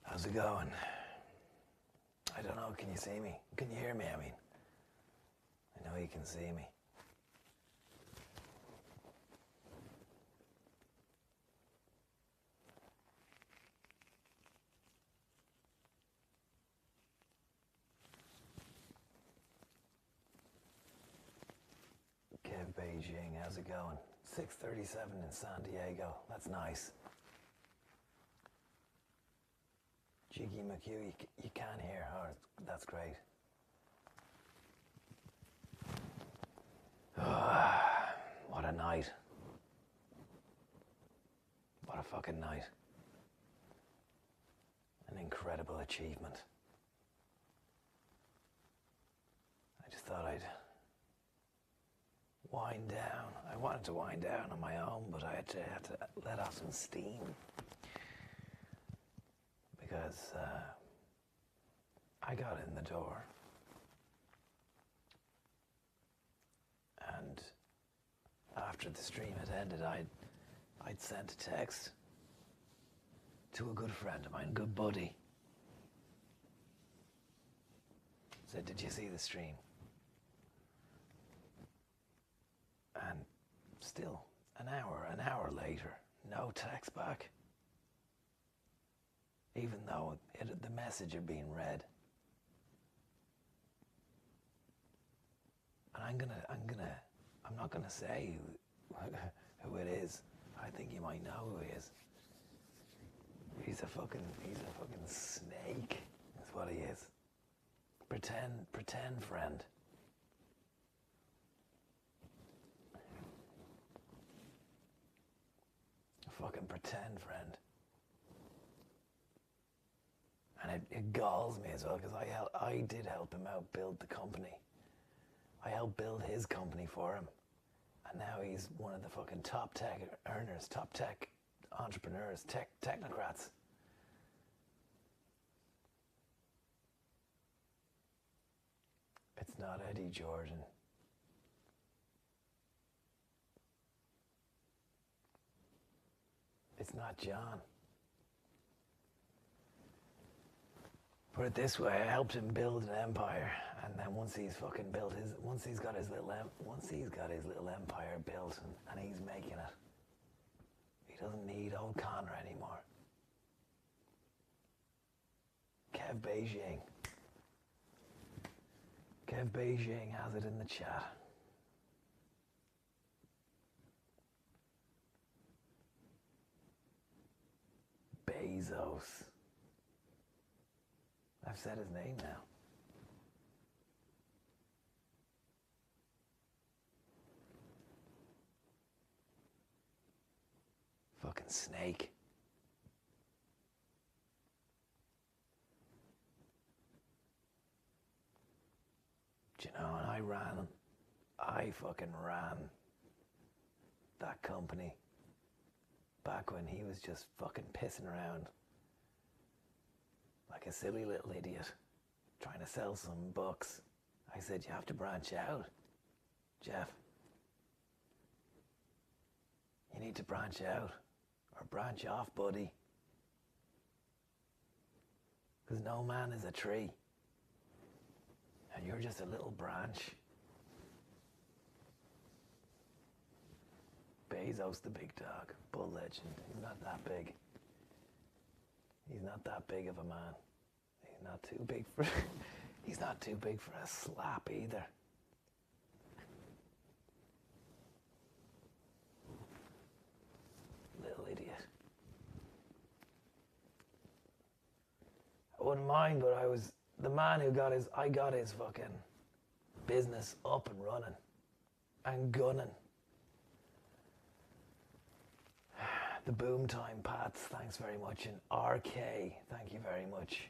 How's it going? I don't know, can you see me? Can you hear me, I mean? I know you can see me. Kev Beijing, how's it going? 6:37 in San Diego, that's nice. Jiggy McHugh, you can't hear, oh, that's great. What a night. What a fucking night. An incredible achievement. I just thought I'd wind down. I wanted to wind down on my own, but I had to let off some steam. Because I got in the door and after the stream had ended, I'd sent a text to a good friend of mine, good buddy. Said, did you see the stream? And still, an hour later, no text back. Even though the message had been read. And I'm not gonna say who it is. I think you might know who he is. He's a fucking snake, is what he is. Pretend friend. A fucking pretend friend. And it galls me as well, because I did help him out build the company. I helped build his company for him. And now he's one of the fucking top tech earners, top tech entrepreneurs, technocrats. It's not Eddie Jordan. It's not John. Put it this way, I helped him build an empire, and then once he's got his little empire built and he's making it, he doesn't need old Connor anymore. Kev Beijing. Kev Beijing has it in the chat. Bezos. I've said his name now. Fucking snake. Do you know, and I fucking ran that company back when he was just fucking pissing around like a silly little idiot trying to sell some books. I said, you have to branch out, Jeff. You need to branch out or branch off, buddy. Because no man is a tree. And you're just a little branch. Bezos the big dog, bull legend. He's not that big. He's not that big of a man. He's not too big for he's not too big for a slap either. Little idiot. I wouldn't mind, but I was the man who got his fucking business up and running and gunning. The Boom Time Pats, thanks very much. And RK, thank you very much.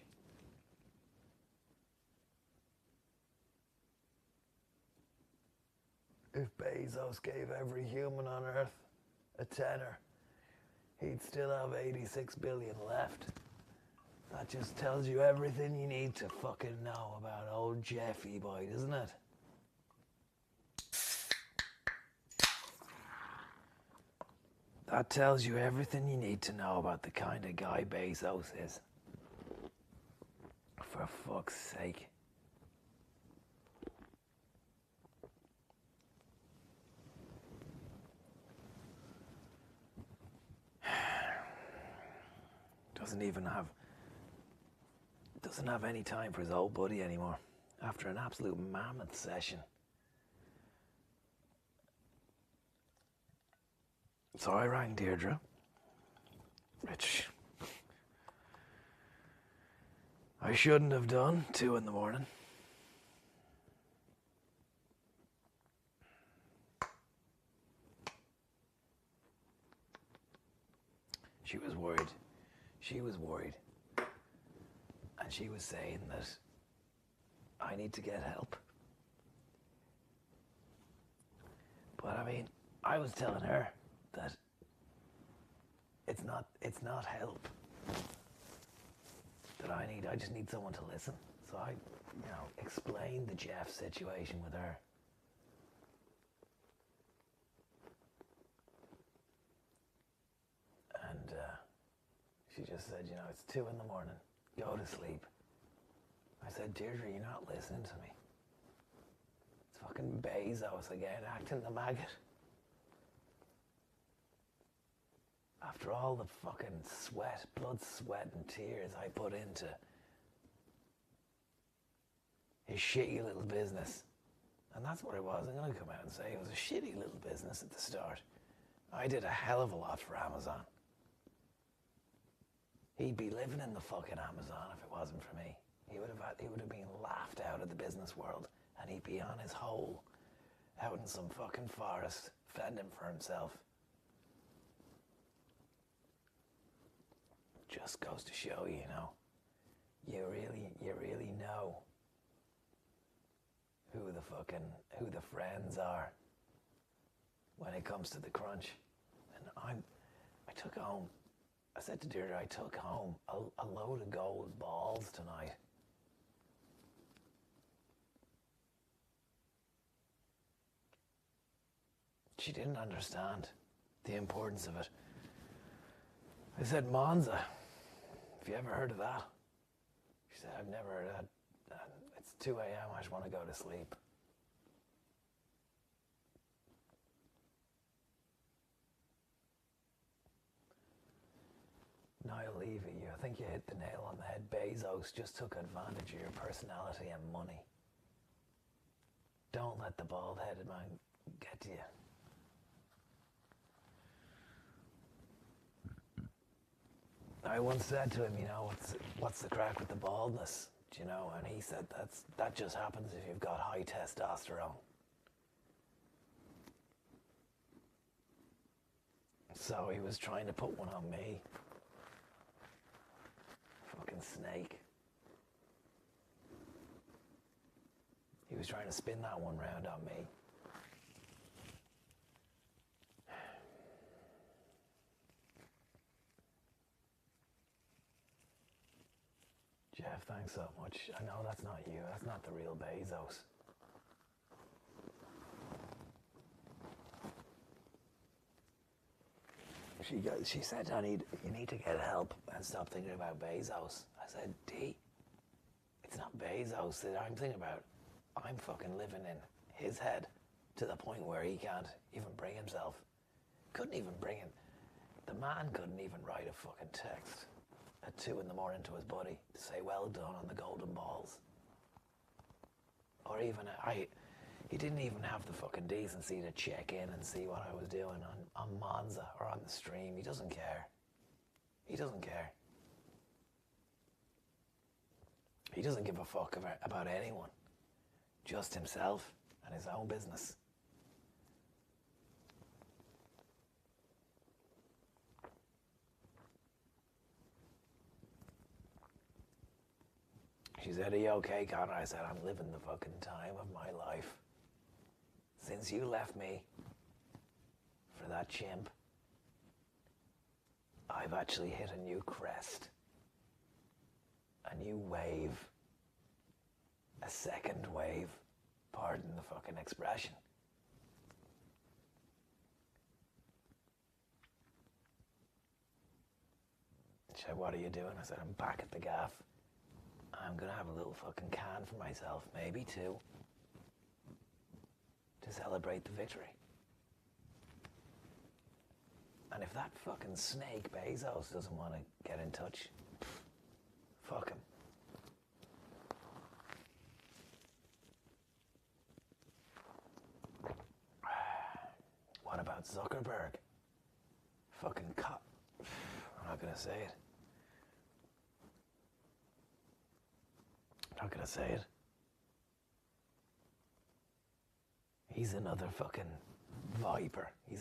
If Bezos gave every human on Earth a tenner, he'd still have 86 billion left. That just tells you everything you need to fucking know about old Jeffy boy, doesn't it? That tells you everything you need to know about the kind of guy Bezos is. for fuck's sake. Doesn't have any time for his old buddy anymore after an absolute mammoth session. So I rang Deirdre, which I shouldn't have done, 2 a.m. She was worried. And she was saying that I need to get help. But I mean, I was telling her that it's not help that I need. I just need someone to listen. So I, explained the Jeff situation with her. And she just said, it's 2 a.m. Go to sleep. I said, Deirdre, you're not listening to me. It's fucking Bezos again, acting the maggot. After all the fucking blood, sweat and tears I put into his shitty little business. And that's what it was. I'm going to come out and say it was a shitty little business at the start. I did a hell of a lot for Amazon. He'd be living in the fucking Amazon if it wasn't for me. He would have been laughed out of the business world, and he'd be on his hole, out in some fucking forest, fending for himself. Just goes to show you, you really know who the friends are when it comes to the crunch. And I said to Deirdre, I took home a load of gold balls tonight. She didn't understand the importance of it. I said, Monza, have you ever heard of that? She said, I've never heard of that. It's 2 a.m, I just want to go to sleep. Niall Levy, I think you hit the nail on the head. Bezos just took advantage of your personality and money. Don't let the bald-headed man get to you. I once said to him, what's the crack with the baldness? And he said that just happens if you've got high testosterone. So he was trying to put one on me. Fucking snake. He was trying to spin that one round on me. Jeff, thanks so much. I know that's not you. That's not the real Bezos. She said, you need to get help and stop thinking about Bezos. I said, D, it's not Bezos that I'm thinking about. I'm fucking living in his head to the point where he can't even bring himself. The man couldn't even write a fucking text at 2 a.m. to his buddy to say well done on the golden balls. Or even, he didn't even have the fucking decency to check in and see what I was doing on Monza or on the stream. He doesn't care. He doesn't care. He doesn't give a fuck about anyone. Just himself and his own business. She said, are you okay, Connor? I said, I'm living the fucking time of my life. Since you left me for that chimp, I've actually hit a new crest, a new wave, a second wave, pardon the fucking expression. She said, what are you doing? I said, I'm back at the gaff. I'm gonna have a little fucking can for myself, maybe two, to celebrate the victory. And if that fucking snake Bezos doesn't want to get in touch, fuck him. What about Zuckerberg? Fucking cut. I'm not gonna say it. I'm not gonna say it. He's another fucking viper. He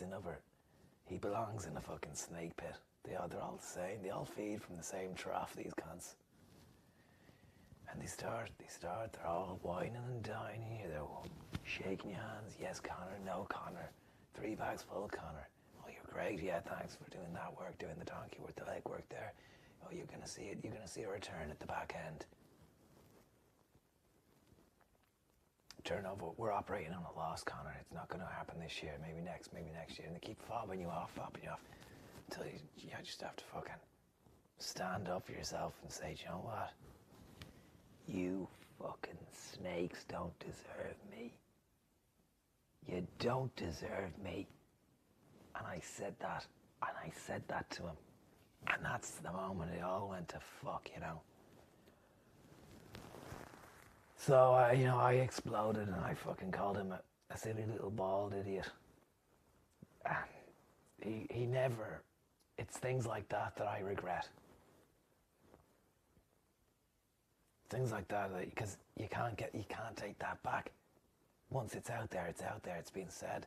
belongs in a fucking snake pit. They're all the same. They all feed from the same trough, these cunts. And they start, they're all whining and dining. They're shaking your hands. Yes, Connor. No, Connor. 3 bags full, Connor. Oh, you're great. Yeah, thanks for doing that work, doing the donkey work, the leg work there. Oh, you're gonna see it. You're gonna see a return at the back end. Turnover, we're operating on a loss, Connor. It's not going to happen this year. Maybe next year. And they keep fobbing you off, until you just have to fucking stand up for yourself and say, do you know what? You fucking snakes don't deserve me. You don't deserve me. And I said that to him. And that's the moment it all went to fuck, you know. So, I exploded and I fucking called him a silly little bald idiot. And he never, it's things like that I regret. Things like that, because you can't take that back. Once it's out there, it's been said.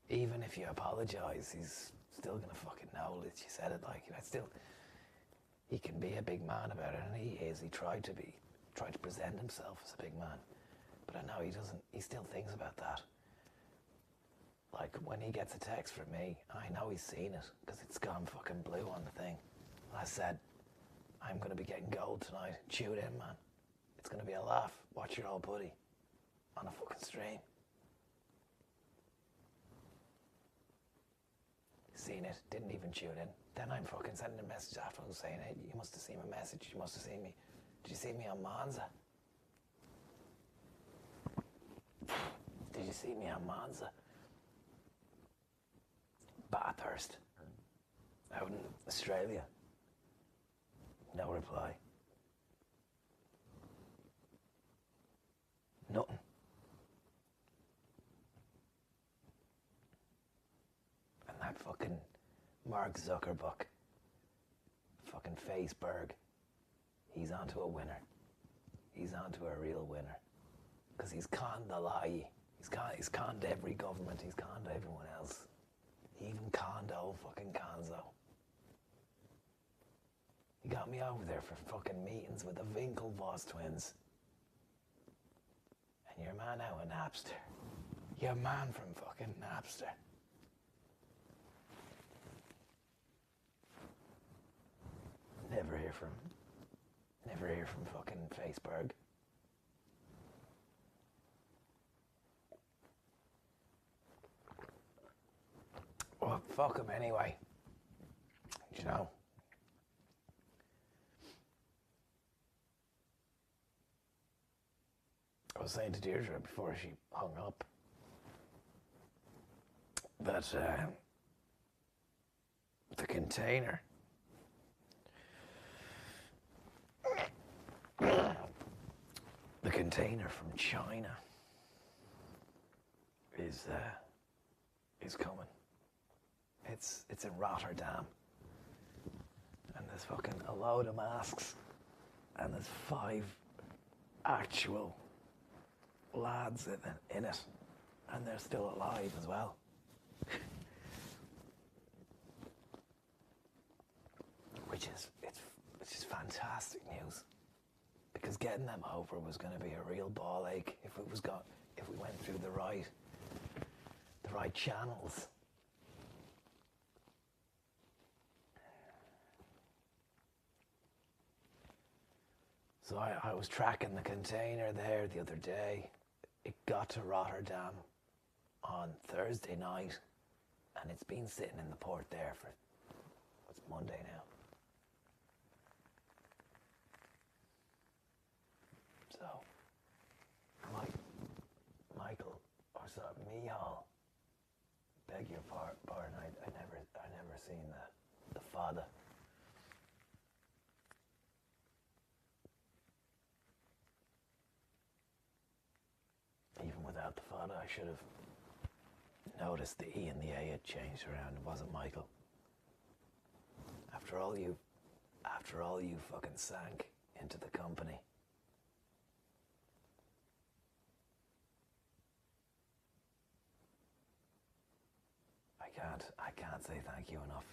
Even if you apologize, he's still gonna fucking know that you said it. He can be a big man about it, and he is. He tried to present himself as a big man, but I know he doesn't. He still thinks about that. Like when he gets a text from me, I know he's seen it because it's gone fucking blue on the thing. And I said, I'm gonna be getting gold tonight. Tune in, man. It's gonna be a laugh. Watch your old buddy on a fucking stream. Seen it, didn't even tune in. Then I'm fucking sending a message afterwards saying, hey, you must have seen my message, you must have seen me. Did you see me on Monza? Did you see me on Monza? Bathurst, out in Australia. No reply. Nothing. That fucking Mark Zuckerberg, fucking Faceberg, he's onto a winner. He's onto a real winner. Because he's conned the lie. He's conned every government. He's conned everyone else. He even conned old fucking Conzo. He got me over there for fucking meetings with the Winklevoss twins. And your man now a Napster. Your man from fucking Napster. Never hear from fucking Faceberg. Well, fuck him anyway. You know. I was saying to Deirdre before she hung up that the container from China is coming. It's in Rotterdam, and there's fucking a load of masks, and there's 5 actual lads in it, and they're still alive as well. which is fantastic news. Because getting them over was going to be a real ball ache if we went through the right channels. So I was tracking the container there the other day. It got to Rotterdam on Thursday night, and it's been sitting in the port there for It's Monday now. So, Michael, or sorry, Mihal, beg your pardon, I never seen the father. Even without the father, I should have noticed the E and the A had changed around. It wasn't Michael. After all you fucking sank into the company. I can't say thank you enough.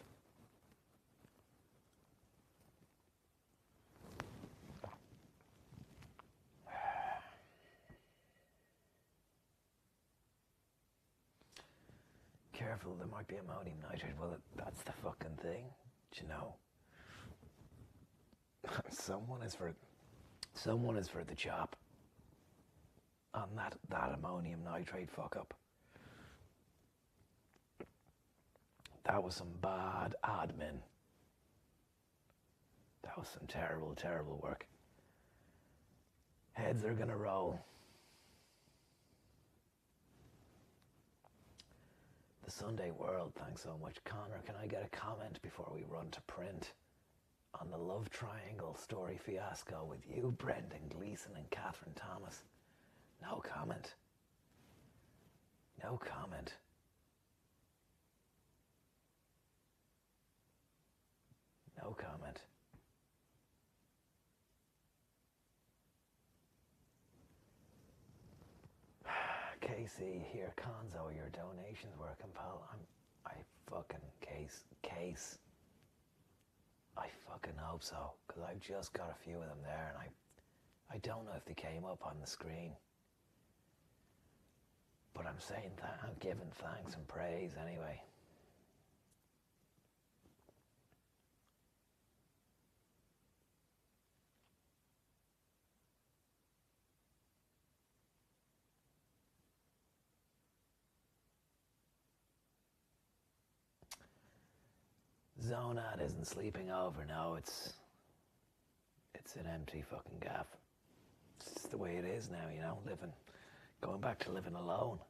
Careful, there might be ammonium nitrate. Well, that's the fucking thing, do you know? Someone is for the chop on that ammonium nitrate fuck up. That was some bad admin. That was some terrible, terrible work. Heads are gonna roll. The Sunday World, thanks so much. Connor, can I get a comment before we run to print on the love triangle story fiasco with you, Brendan Gleeson and Catherine Thomas? No comment. No comment. No comment. Casey, here, Conzo, your donations were compelled. I fucking case. I fucking hope so, because I've just got a few of them there, and I don't know if they came up on the screen. But I'm saying that I'm giving thanks and praise anyway. Zonad isn't sleeping over, no, it's an empty fucking gaff. It's just the way it is now, you know, going back to living alone.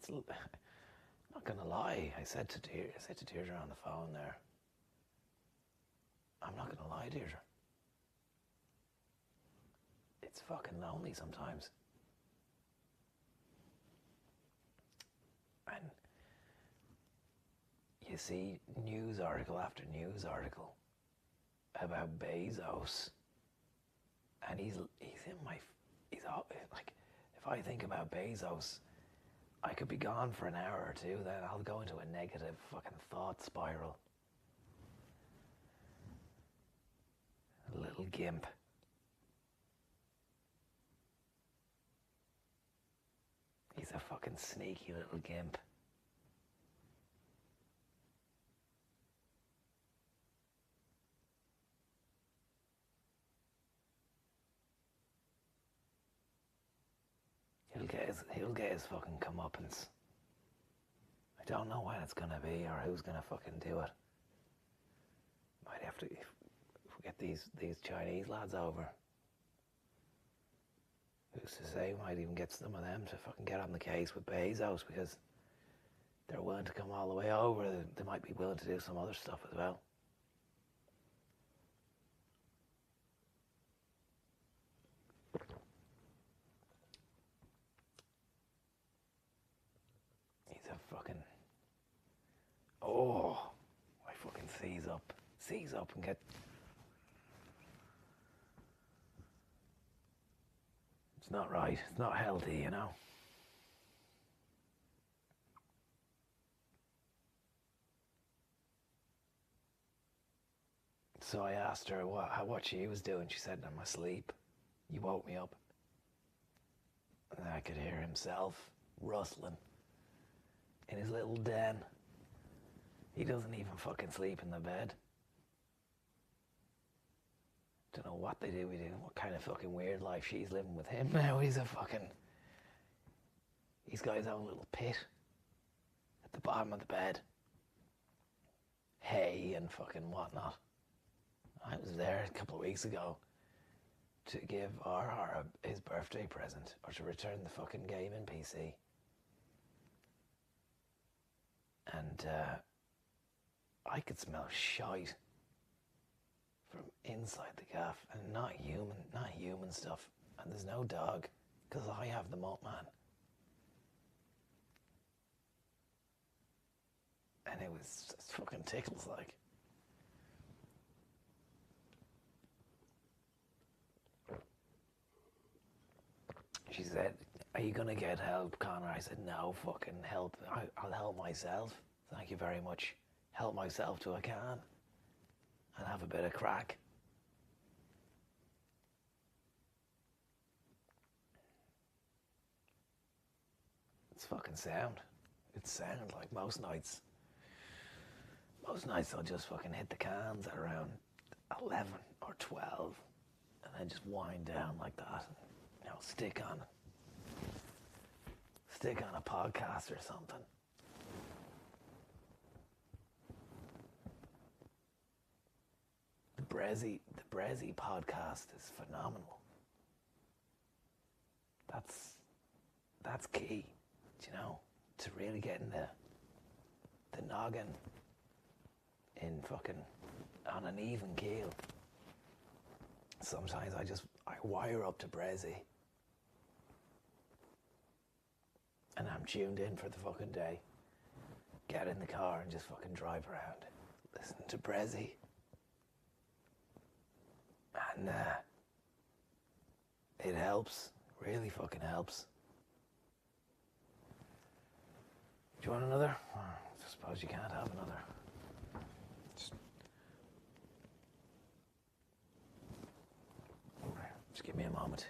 Not gonna lie, I said to Deirdre on the phone there, I'm not gonna lie, Deirdre. It's fucking lonely sometimes. And you see news article after news article about Bezos, and he's like, if I think about Bezos, I could be gone for an hour or two, then I'll go into a negative fucking thought spiral. A little gimp. He's a fucking sneaky little gimp. He'll get his fucking comeuppance. I don't know when it's gonna be or who's gonna fucking do it. Might have to, if we get these Chinese lads over. Who's to say, we might even get some of them to fucking get on the case with Bezos, because they're willing to come all the way over. They might be willing to do some other stuff as well. Oh, I fucking seize up and get. It's not right. It's not healthy, you know. So I asked her what she was doing. She said, I'm asleep. You woke me up. And I could hear himself rustling in his little den. He doesn't even fucking sleep in the bed. Don't know what they do. What kind of fucking weird life she's living with him now. He's got his own little pit at the bottom of the bed. hay and fucking whatnot. I was there a couple of weeks ago to give R his birthday present, or to return the fucking gaming PC. And I could smell shite from inside the gaff, and not human stuff. And there's no dog, because I have the Mothman. And it was just fucking tickles like. She said, "Are you gonna get help, Connor?" I said, "No, fucking help. I'll help myself. Thank you very much. Help myself till I can. And have a bit of crack." It's fucking sound. It's sound like most nights. Most nights I'll just fucking hit the cans at around 11 or 12 and then just wind down like that and, stick on a podcast or something. The Brezzy podcast is phenomenal. That's key, to really getting the noggin in fucking on an even keel. Sometimes I wire up to Brezzy and I'm tuned in for the fucking day. Get in the car and just fucking drive around. Listen to Brezzy. And it helps. Really fucking helps. Do you want another? I suppose you can't have another. Just give me a moment.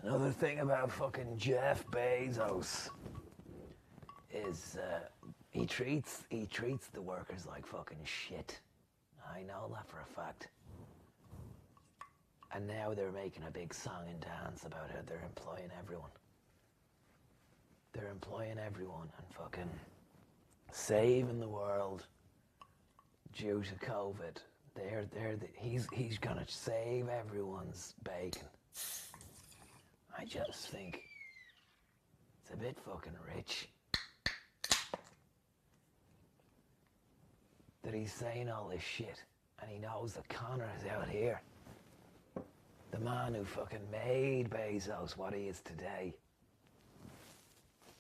Another thing about fucking Jeff Bezos is he treats the workers like fucking shit. I know that for a fact. And now they're making a big song and dance about how they're employing everyone. They're employing everyone and fucking saving the world due to COVID. He's gonna save everyone's bacon. I just think it's a bit fucking rich that he's saying all this shit and he knows that Connor is out here. The man who fucking made Bezos what he is today.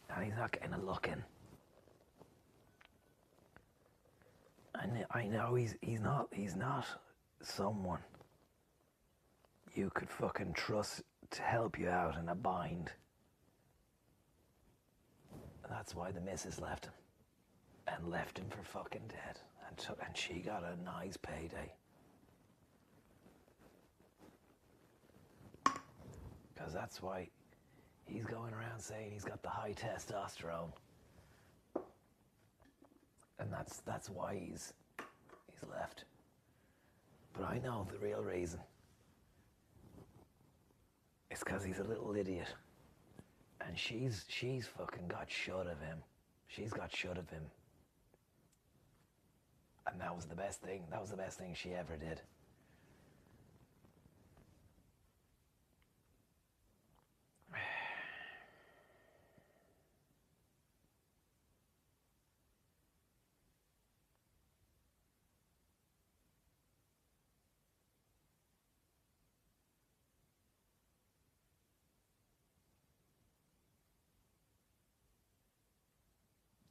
And he's not getting a look in. I know he's not someone you could fucking trust to help you out in a bind. And that's why the missus left him. And left him for fucking dead. And she got a nice payday. Because that's why he's going around saying he's got the high testosterone. And that's why he's left. But I know the real reason. It's because he's a little idiot. And she's fucking got shut of him. She's got shut of him. And that was the best thing. That was the best thing she ever did.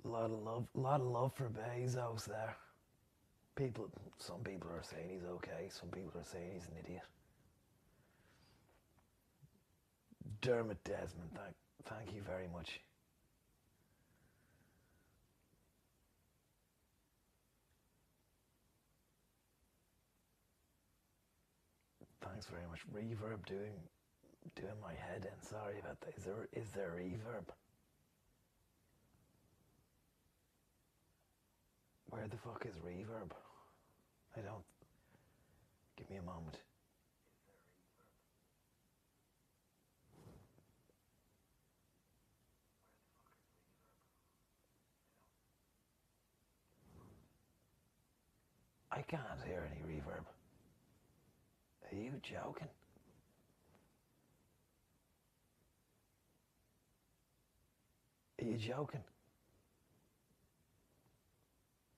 A lot of love for Bezos there. Some people are saying he's okay. Some people are saying he's an idiot. Dermot Desmond, thank you very much. Thanks very much. Reverb doing my head in. Sorry about that. Is there reverb? Where the fuck is reverb? I don't. Give me a moment. I can't hear any reverb. Are you joking? Are you joking?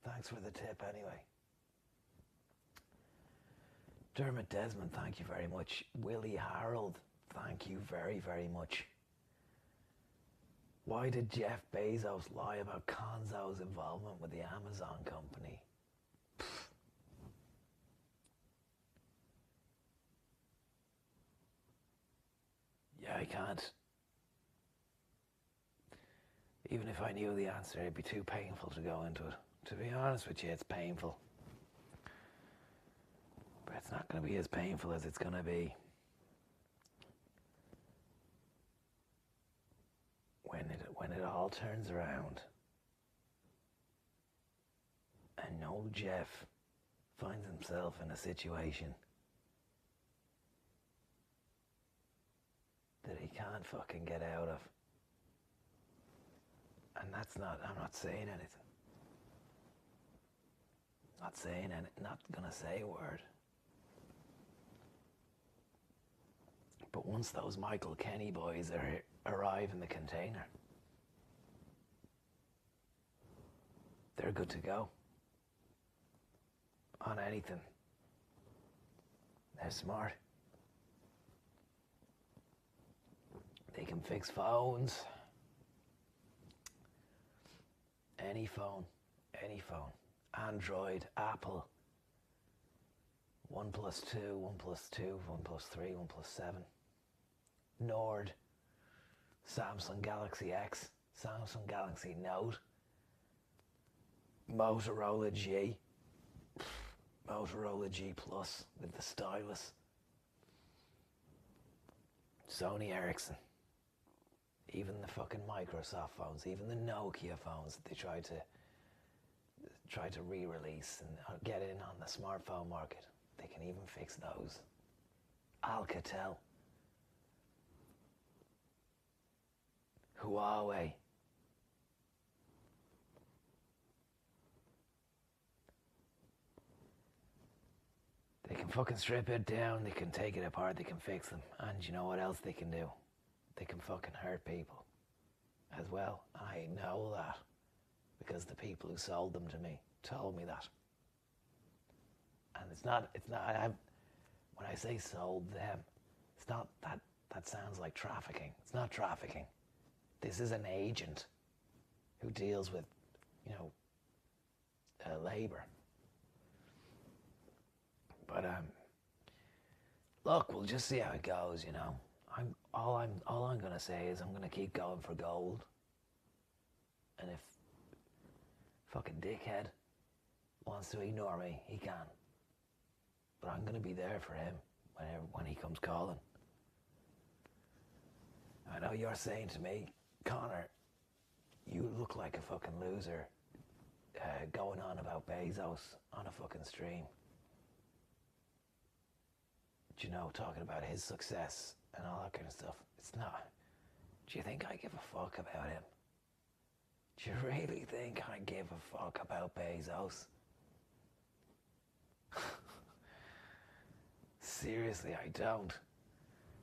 Thanks for the tip anyway. Dermot Desmond, thank you very much. Willie Harold, thank you very, very much. Why did Jeff Bezos lie about Conzo's involvement with the Amazon company? Yeah, I can't. Even if I knew the answer, it'd be too painful to go into it. To be honest with you, it's painful. But it's not going to be as painful as it's going to be when it all turns around and old Jeff finds himself in a situation that he can't fucking get out of. And I'm not saying anything. Not gonna say a word. But once those Michael Kenny boys arrive in the container, they're good to go. On anything. They're smart. They can fix phones. Any phone. Android, Apple. 1+2, 1+2, 1+3, 1+7. Nord. Samsung Galaxy X. Samsung Galaxy Note. Motorola G. Motorola G Plus with the stylus. Sony Ericsson. Even the fucking Microsoft phones, even the Nokia phones that they try to re-release and get in on the smartphone market, they can even fix those. Alcatel. Huawei. They can fucking strip it down, they can take it apart, they can fix them. And you know what else they can do? They can fucking hurt people as well. I know that because the people who sold them to me told me that. And when I say sold them, it's not that sounds like trafficking. It's not trafficking. This is an agent who deals with, labor. But look, we'll just see how it goes, All I'm gonna say is I'm gonna keep going for gold. And if fucking dickhead wants to ignore me, he can. But I'm gonna be there for him when he comes calling. I know you're saying to me, Connor, you look like a fucking loser going on about Bezos on a fucking stream. Talking about his success and all that kind of stuff. It's not. Do you think I give a fuck about him? Do you really think I give a fuck about Bezos? Seriously, I don't.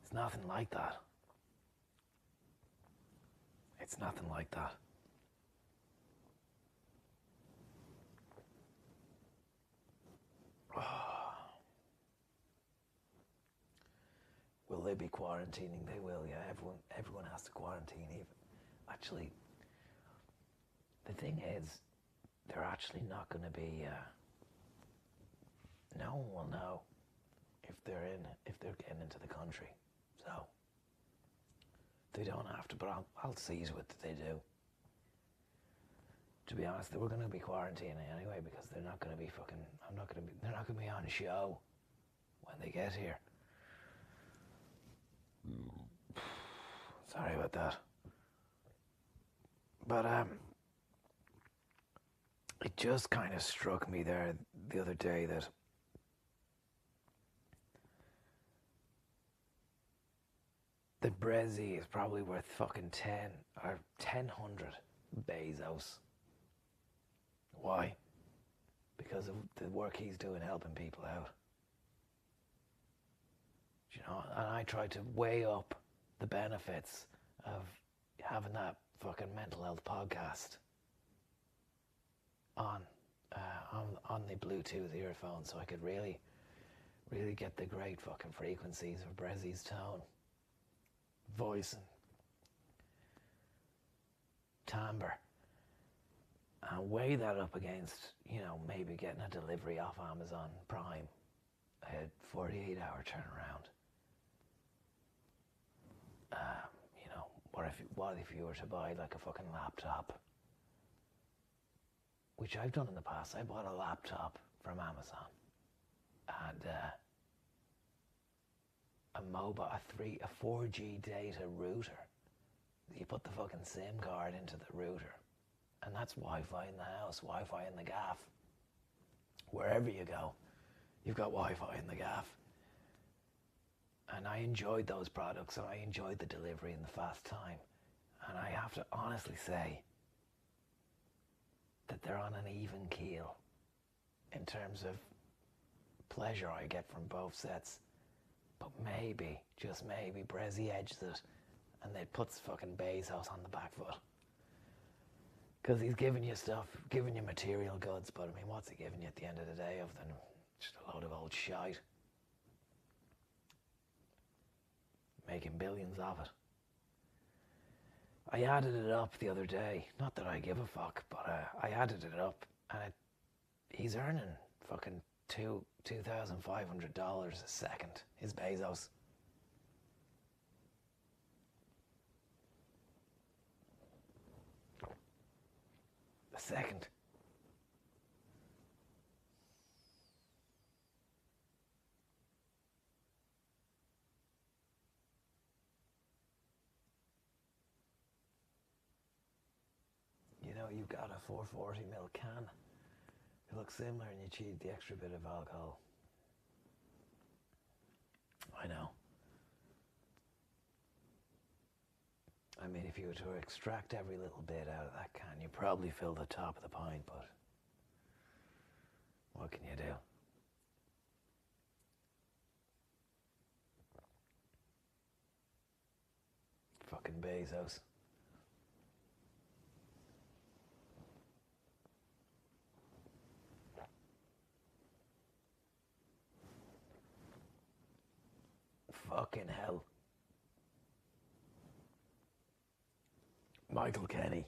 It's nothing like that. It's nothing like that. Will they be quarantining? They will, yeah. Everyone has to quarantine. Even actually, the thing is, they're actually not going to be. No one will know if they're getting into the country. So they don't have to. But I'll seize what they do. To be honest, they were going to be quarantining anyway because they're not going to be fucking. They're not going to be on show when they get here. Sorry about that. But it just kind of struck me there the other day that Brezzy is probably worth fucking 10 or 1,000 Bezos. Why? Because of the work he's doing helping people out. You know, and I try to weigh up the benefits of having that fucking mental health podcast on the Bluetooth earphones, so I could really get the great fucking frequencies of Brezzy's tone, voice, and timbre, and weigh that up against, you know, maybe getting a delivery off Amazon Prime, a 48-hour turnaround. You know, what if you were to buy like a fucking laptop? Which I've done in the past. I bought a laptop from Amazon and a 4G data router. You put the fucking SIM card into the router, and that's Wi-Fi in the house, Wi-Fi in the gaff. Wherever you go, you've got Wi-Fi in the gaff. And I enjoyed those products, and I enjoyed the delivery and the fast time. And I have to honestly say that they're on an even keel in terms of pleasure I get from both sets. But maybe, just maybe, Brezzy edges it and they puts fucking Bezos on the back foot. Because he's giving you stuff, giving you material goods, but I mean, what's he giving you at the end of the day other than just a load of old shite? Making billions of it. I added it up the other day. Not that I give a fuck, but I added it up, and he's earning fucking $2,500 a second. His Bezos. A second. You've got a 440ml can. It looks similar and you cheat the extra bit of alcohol. I know. I mean, if you were to extract every little bit out of that can, you probably fill the top of the pint, but what can you do? Fucking Bezos. Fucking hell. Michael Kenny.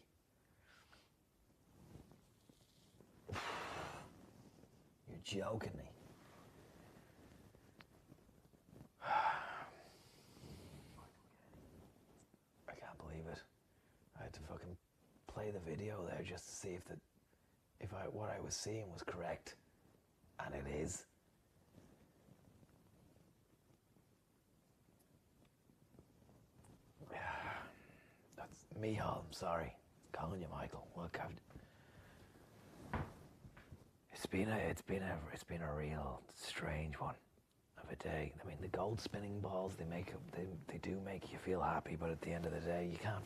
You're joking me. I can't believe it. I had to fucking play the video there just to see if what I was seeing was correct. And it is. That's Michal, I'm sorry. Calling you Michael. Look, it's been a real strange one of a day. I mean, the gold spinning balls, they do make you feel happy, but at the end of the day, you can't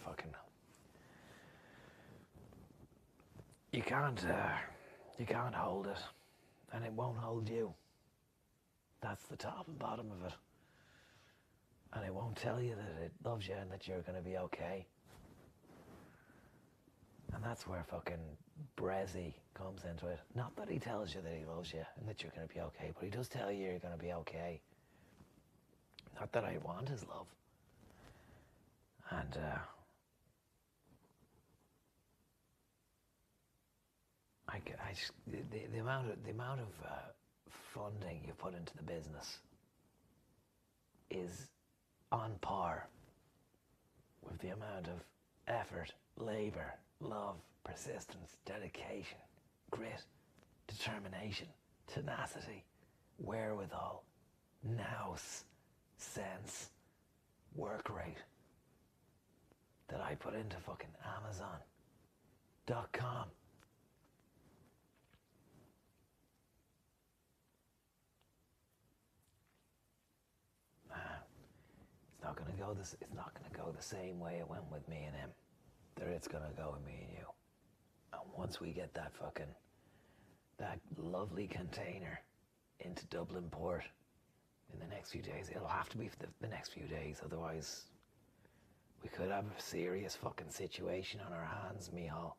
hold it, and it won't hold you. That's the top and bottom of it. And it won't tell you that it loves you and that you're going to be okay. And that's where fucking Brezzy comes into it. Not that he tells you that he loves you and that you're going to be okay, but he does tell you you're going to be okay. Not that I want his love. And the amount of funding you put into the business is on par with the amount of effort, labour, love, persistence, dedication, grit, determination, tenacity, wherewithal, nous, sense, work rate that I put into fucking Amazon.com. It's not gonna go the same way it went with me and him. It's gonna go with me and you. And once we get that lovely container into Dublin port in the next few days, it'll have to be for the next few days, otherwise we could have a serious fucking situation on our hands, Michal.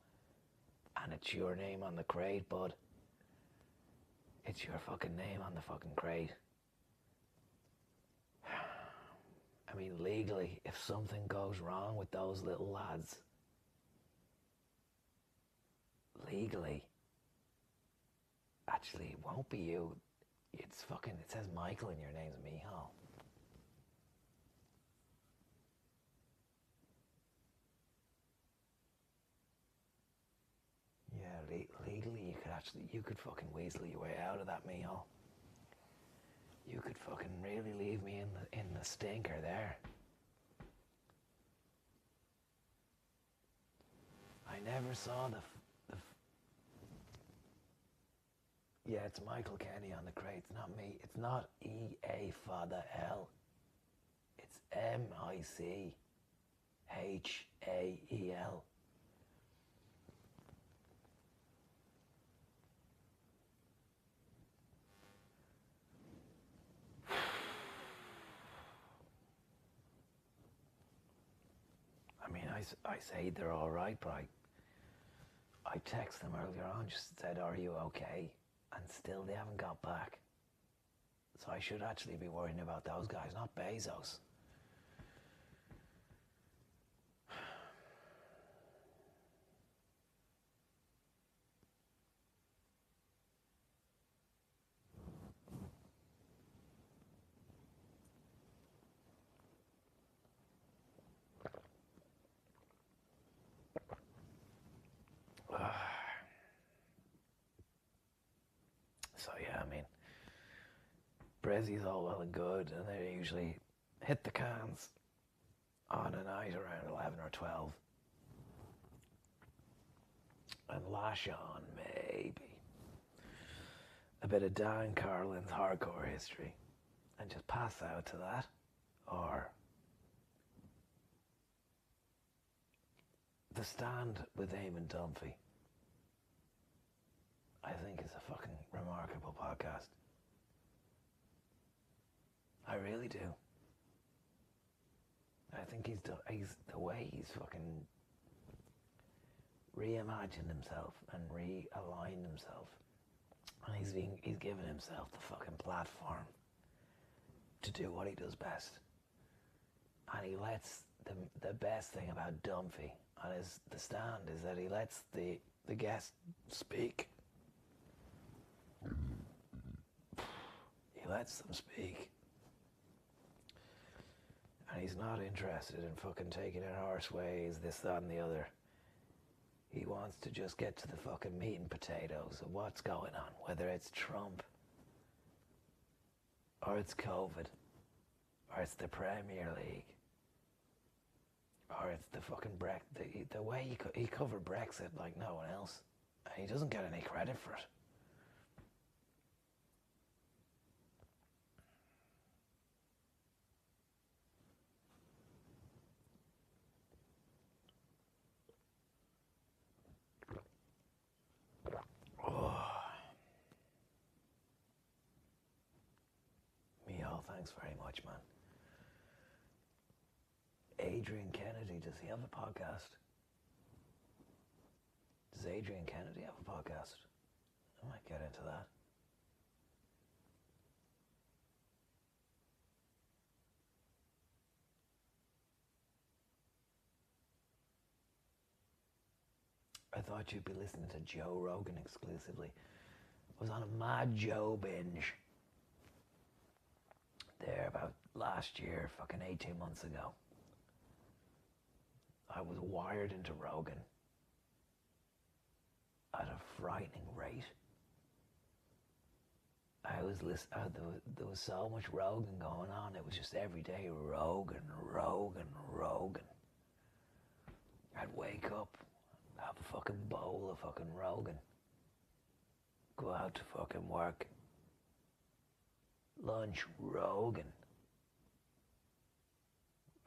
And it's your name on the crate, bud. It's your fucking name on the fucking crate. I mean, legally, if something goes wrong with those little lads, legally, actually, it won't be you. It says Michael and your name's Michal. Yeah, legally, you could fucking weasel your way out of that, Michal. You could fucking really leave me in the stinker there. I never saw yeah, it's Michael Kenny on the crate. It's not me. It's not E-A Father L. It's M-I-C-H-A-E-L. I mean, I say they're all right, but I texted them earlier on, just said, "Are you okay?" And still they haven't got back. So I should actually be worrying about those guys, not Bezos. So yeah, I mean, Brezi's all well and good, and they usually hit the cans on a night around 11 or 12. And lash on, maybe, a bit of Dan Carlin's hardcore history, and just pass out to that, or The Stand with Eamon Dunphy. I think it's a fucking remarkable podcast. I really do. I think he's the way he's fucking reimagined himself and realigned himself, and he's given himself the fucking platform to do what he does best. And he lets the best thing about Dunphy on The Stand is that he lets the guest speak. He lets them speak. And he's not interested in fucking taking it horse ways, this, that, and the other. He wants to just get to the fucking meat and potatoes of what's going on, whether it's Trump, or it's COVID, or it's the Premier League, or it's the fucking Brexit. The way he covered Brexit like no one else, and he doesn't get any credit for it. Thanks very much, man. Adrian Kennedy, does he have a podcast? Does Adrian Kennedy have a podcast? I might get into that. I thought you'd be listening to Joe Rogan exclusively. I was on a Mad Joe binge there about last year, fucking 18 months ago. I was wired into Rogan at a frightening rate. I I was listening. There was so much Rogan going on. It was just every day Rogan. I'd wake up, have a fucking bowl of fucking Rogan, go out to fucking work, lunch Rogan.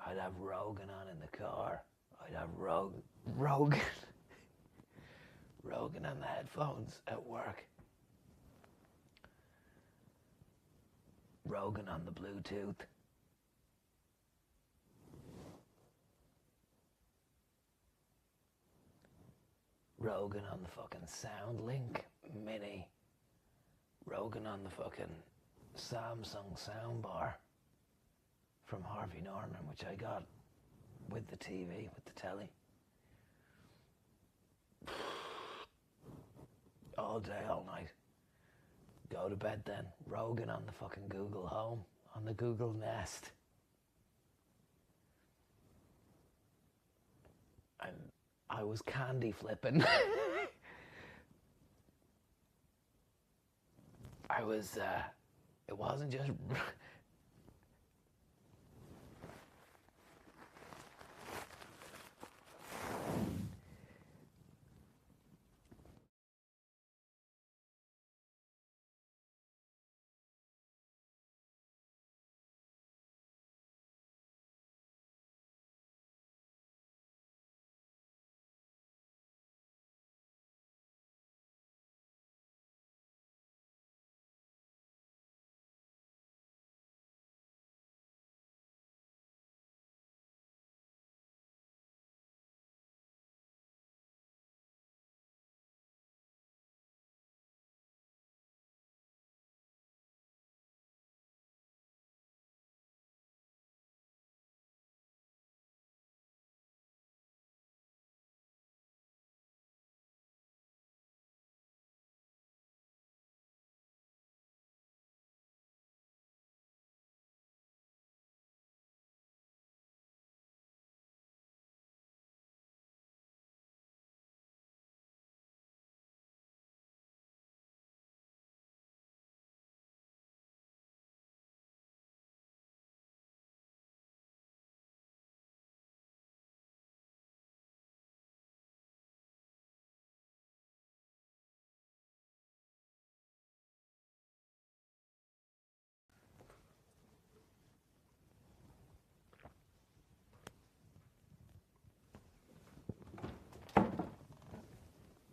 I'd have Rogan on in the car. I'd have Rogan Rogan on the headphones at work. Rogan on the Bluetooth. Rogan on the fucking SoundLink Mini. Rogan on the fucking Samsung soundbar from Harvey Norman, which I got with the TV, with the telly. All day, all night. Go to bed then. Rogan on the fucking Google Home, on the Google Nest. And I was candy flipping. I was, it wasn't just...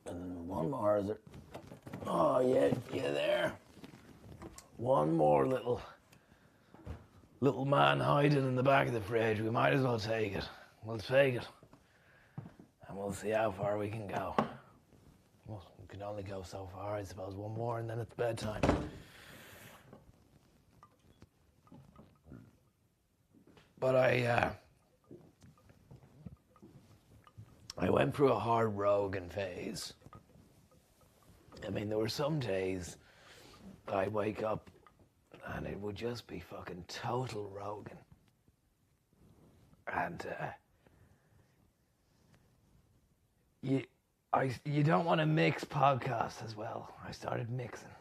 And one more, is there? Oh, yeah, there. One more little man hiding in the back of the fridge. We might as well take it. We'll take it. And we'll see how far we can go. Well, we can only go so far, I suppose. One more and then it's bedtime. But I went through a hard Rogan phase. I mean, there were some days I'd wake up and it would just be fucking total Rogan. And you don't want to mix podcasts as well. I started mixing.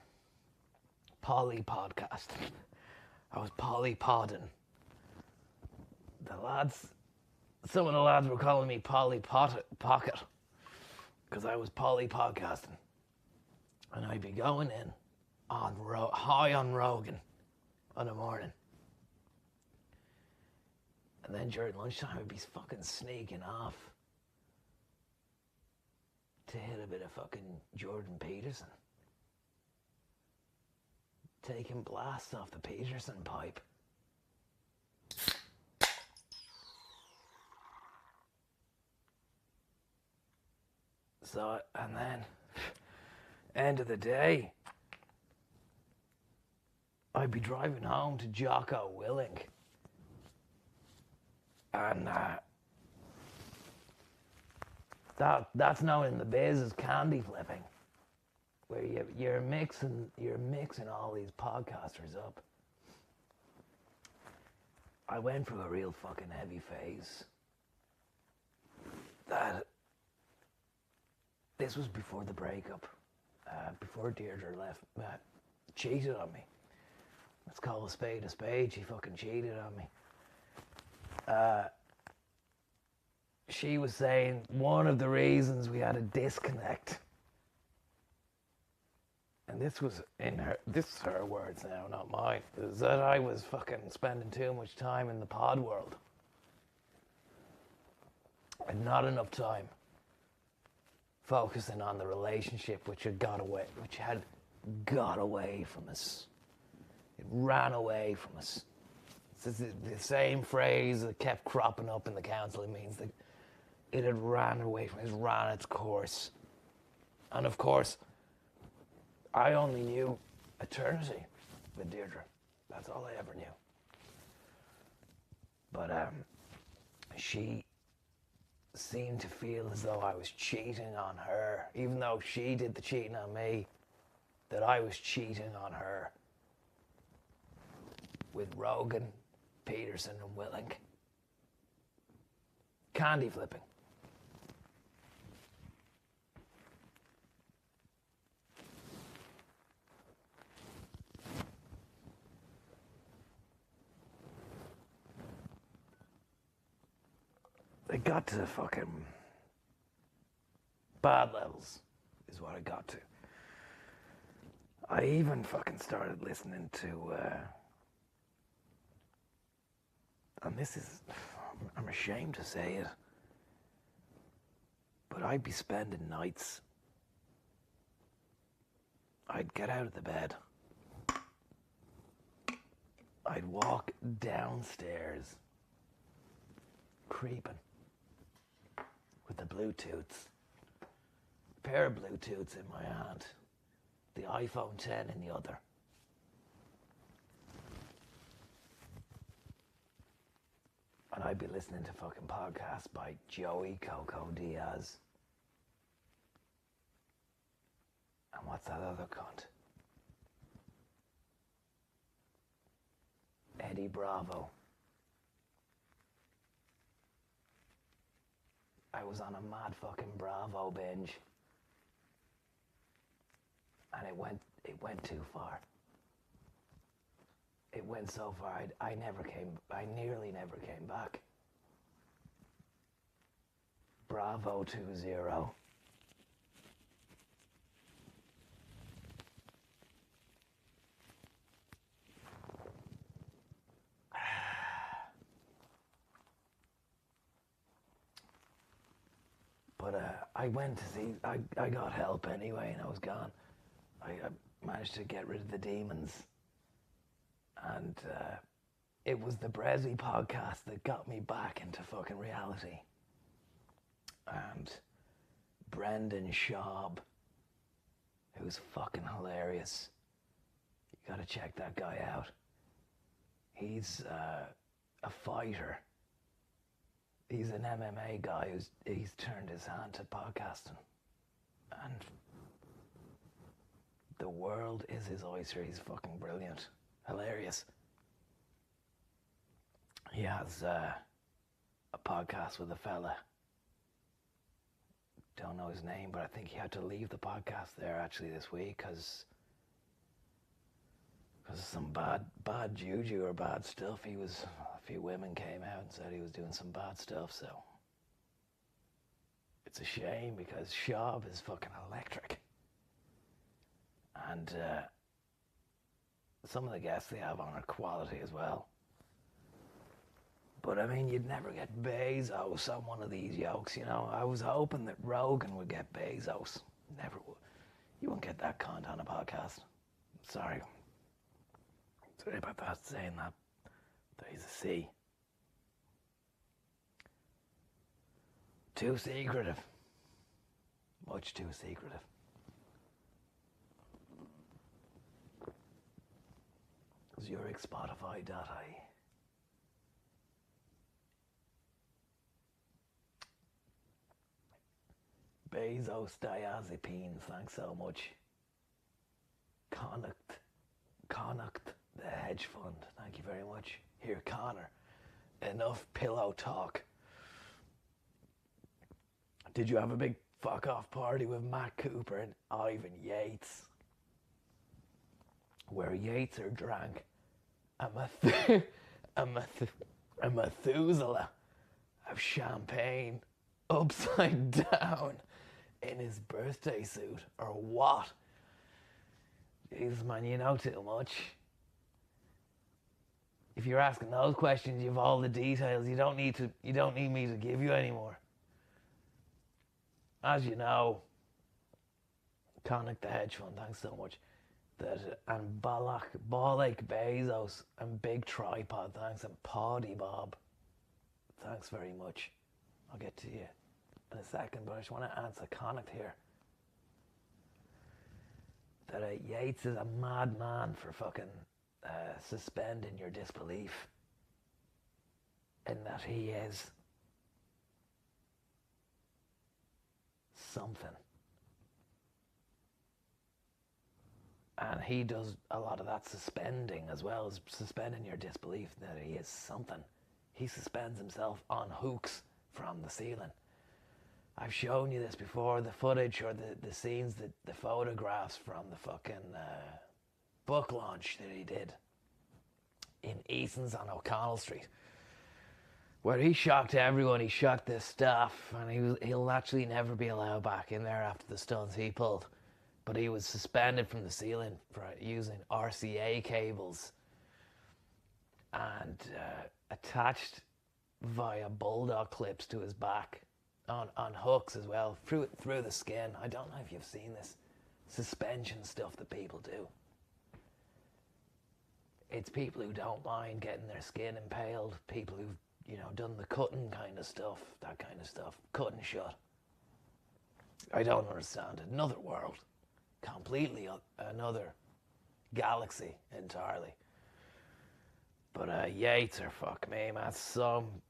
Poly-podcasting. I was poly-podding. Some of the lads were calling me pocket because I was poly-podcasting. And I'd be going in on high on Rogan in the morning. And then during lunchtime, I'd be fucking sneaking off to hit a bit of fucking Jordan Peterson. Taking blasts off the Peterson pipe. So, and then, end of the day, I'd be driving home to Jocko Willink. And that's known in the biz as candy flipping, where you're mixing all these podcasters up. I went through a real fucking heavy phase. This was before the breakup, before Deirdre cheated on me. Let's call a spade a spade. She fucking cheated on me. She was saying one of the reasons we had a disconnect, and this is her words now, not mine, is that I was fucking spending too much time in the pod world. And not enough time focusing on the relationship which had got away from us. It ran away from us. It's the same phrase that kept cropping up in the counselling means that it had ran away from us, ran its course. And of course, I only knew eternity with Deirdre. That's all I ever knew. But she seemed to feel as though I was cheating on her, even though she did the cheating on me, that I was cheating on her with Rogan, Peterson and Willink. Candy flipping. It got to fucking bad levels, is what I got to. I even fucking started listening to, and this is, I'm ashamed to say it, but I'd be spending nights, I'd get out of the bed, I'd walk downstairs, creeping, with the Bluetooths, a pair of Bluetooths in my hand, the iPhone 10 in the other. And I'd be listening to fucking podcasts by Joey Coco Diaz. And what's that other cunt? Eddie Bravo. I was on a mad fucking Bravo binge. And it went too far. It went so far, I nearly never came back. Bravo 2-0. But I went to see, I got help anyway and I was gone. I managed to get rid of the demons. And it was the Brezzy podcast that got me back into fucking reality. And Brendan Schaub, who's fucking hilarious. You gotta check that guy out. He's a fighter. He's an MMA guy he's turned his hand to podcasting. And the world is his oyster. He's fucking brilliant. Hilarious. He has a podcast with a fella. Don't know his name, but I think he had to leave the podcast there actually this week because of some bad juju or bad stuff. A few women came out and said he was doing some bad stuff, so it's a shame because Schaub is fucking electric. And some of the guests they have on are quality as well. But I mean, you'd never get Bezos on one of these yokes, you know. I was hoping that Rogan would get Bezos. Never would. You won't get that cunt on a podcast. Sorry. Sorry about that, saying that. There's a C. Too secretive. Much too secretive. Zurich Spotify.ie. Bezos diazepine, thanks so much. Connacht, the hedge fund, thank you very much. Here, Connor, enough pillow talk. Did you have a big fuck off party with Matt Cooper and Ivan Yates? where Yeats drank a, Meth- a, Meth- a Methuselah of champagne upside down in his birthday suit, or what? Jesus, man, you know too much. If you're asking those questions, you've all the details. You don't need me to give you any more. As you know, Connick the hedge fund, thanks so much. And Balak Bezos and Big Tripod, thanks, and Poddy Bob, thanks very much. I'll get to you in a second, but I just want to answer Connick here. That Yeats is a madman for fucking suspending your disbelief, in that he is something. And he does a lot of that suspending, as well as suspending your disbelief that he is something. He suspends himself on hooks from the ceiling. I've shown you this before, the footage or the scenes, the photographs from the fucking book launch that he did in Eason's on O'Connell Street, where he shocked everyone. He shocked the staff, and he'll actually never be allowed back in there after the stunts he pulled. But he was suspended from the ceiling for using RCA cables and attached via bulldog clips to his back on hooks as well, through the skin. I don't know if you've seen this suspension stuff that people do. It's people who don't mind getting their skin impaled, people who've, done the cutting kind of stuff, that kind of stuff, cut and shut. I don't understand it. Another world. Completely another galaxy entirely. But Yeats, fuck me, man,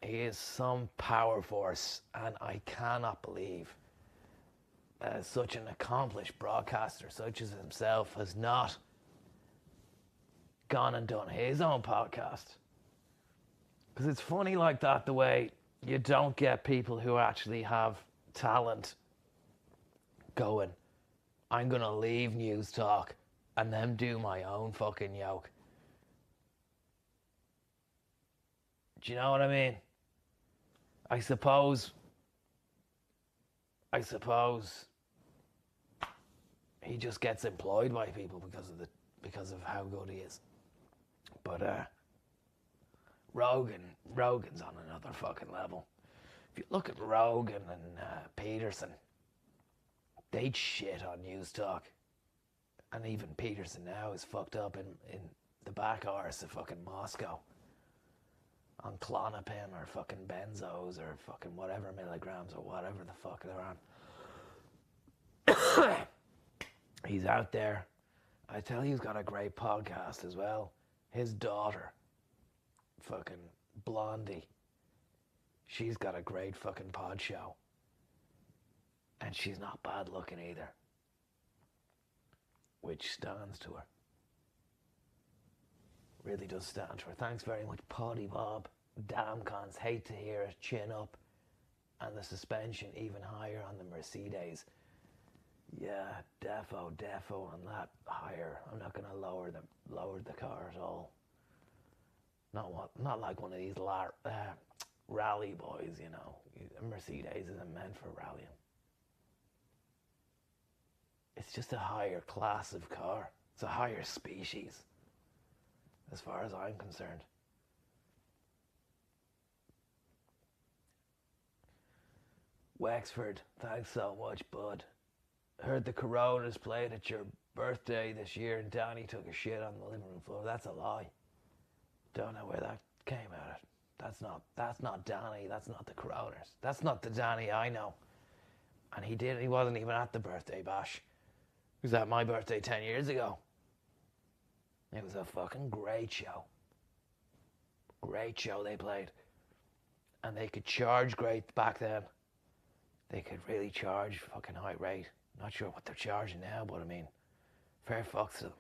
he is some power force, and I cannot believe such an accomplished broadcaster such as himself has not gone and done his own podcast. Because it's funny like that, the way you don't get people who actually have talent going, I'm going to leave News Talk and then do my own fucking yoke. Do you know what I mean? I suppose he just gets employed by people because of how good he is. But Rogan's on another fucking level. If you look at Rogan and Peterson, they'd shit on News Talk. And even Peterson now is fucked up in the back arse of fucking Moscow on Klonopin or fucking Benzos or fucking whatever milligrams or whatever the fuck they're on. He's out there. I tell you, he's got a great podcast as well. His daughter, fucking Blondie, she's got a great fucking pod show. And she's not bad looking either, which stands to her. Really does stand to her. Thanks very much, Poddy Bob. Damn cons, hate to hear it. Chin up. And the suspension even higher on the Mercedes. Yeah, defo on that higher. I'm not going to lower the car at all. Not like one of these rally boys, A Mercedes isn't meant for rallying. It's just a higher class of car. It's a higher species, as far as I'm concerned. Wexford, thanks so much, bud. Heard the Coronas played at your birthday this year and Danny took a shit on the living room floor. That's a lie. Don't know where that came out of. That's not Danny. That's not the Coronas. That's not the Danny I know. And he wasn't even at the birthday bash. He was at my birthday 10 years ago. It was a fucking great show. Great show they played. And they could charge great back then. They could really charge fucking high rate. Not sure what they're charging now, but I mean, fair fucks to them.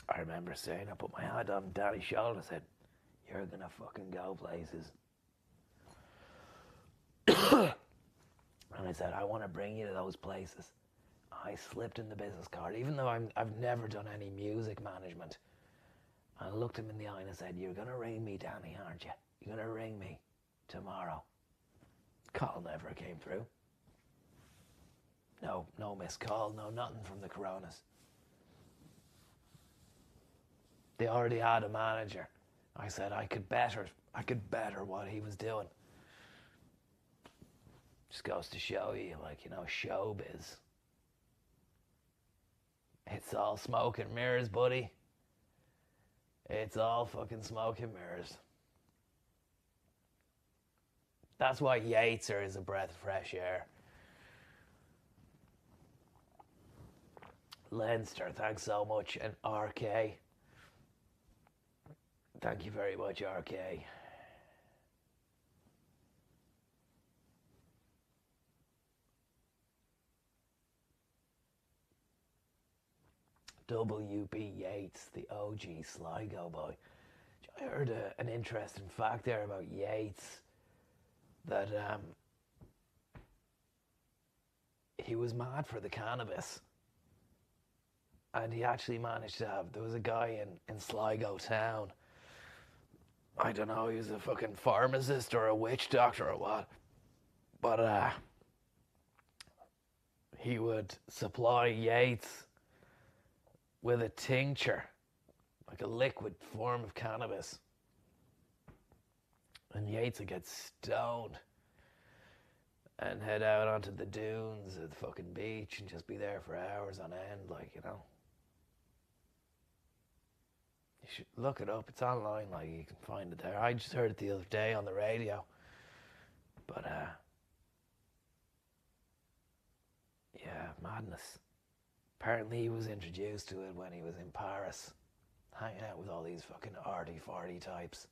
I remember saying, I put my hand on Danny's shoulder and said, you're gonna fucking go places. And I said, I want to bring you to those places. I slipped in the business card, even though I've never done any music management. I looked him in the eye and I said, "You're going to ring me, Danny, aren't you? You're going to ring me tomorrow." Call never came through. No missed call, no nothing from the Coronas. They already had a manager. I said I could better what he was doing. Just goes to show you, like, showbiz. It's all smoke and mirrors, buddy. It's all fucking smoke and mirrors. That's why Yates is a breath of fresh air. Leinster, thanks so much. And RK. Thank you very much, RK. W.B. Yeats, the OG Sligo boy. I heard an interesting fact there about Yeats, that he was mad for the cannabis. And he actually managed to have, there was a guy in Sligo town, I don't know, he was a fucking pharmacist or a witch doctor or what, but he would supply Yeats with a tincture, like a liquid form of cannabis. And Yates would get stoned and head out onto the dunes at the fucking beach and just be there for hours on end, like, You should look it up. It's online, like, you can find it there. I just heard it the other day on the radio. But, yeah, madness. Apparently he was introduced to it when he was in Paris, hanging out with all these fucking arty-farty types.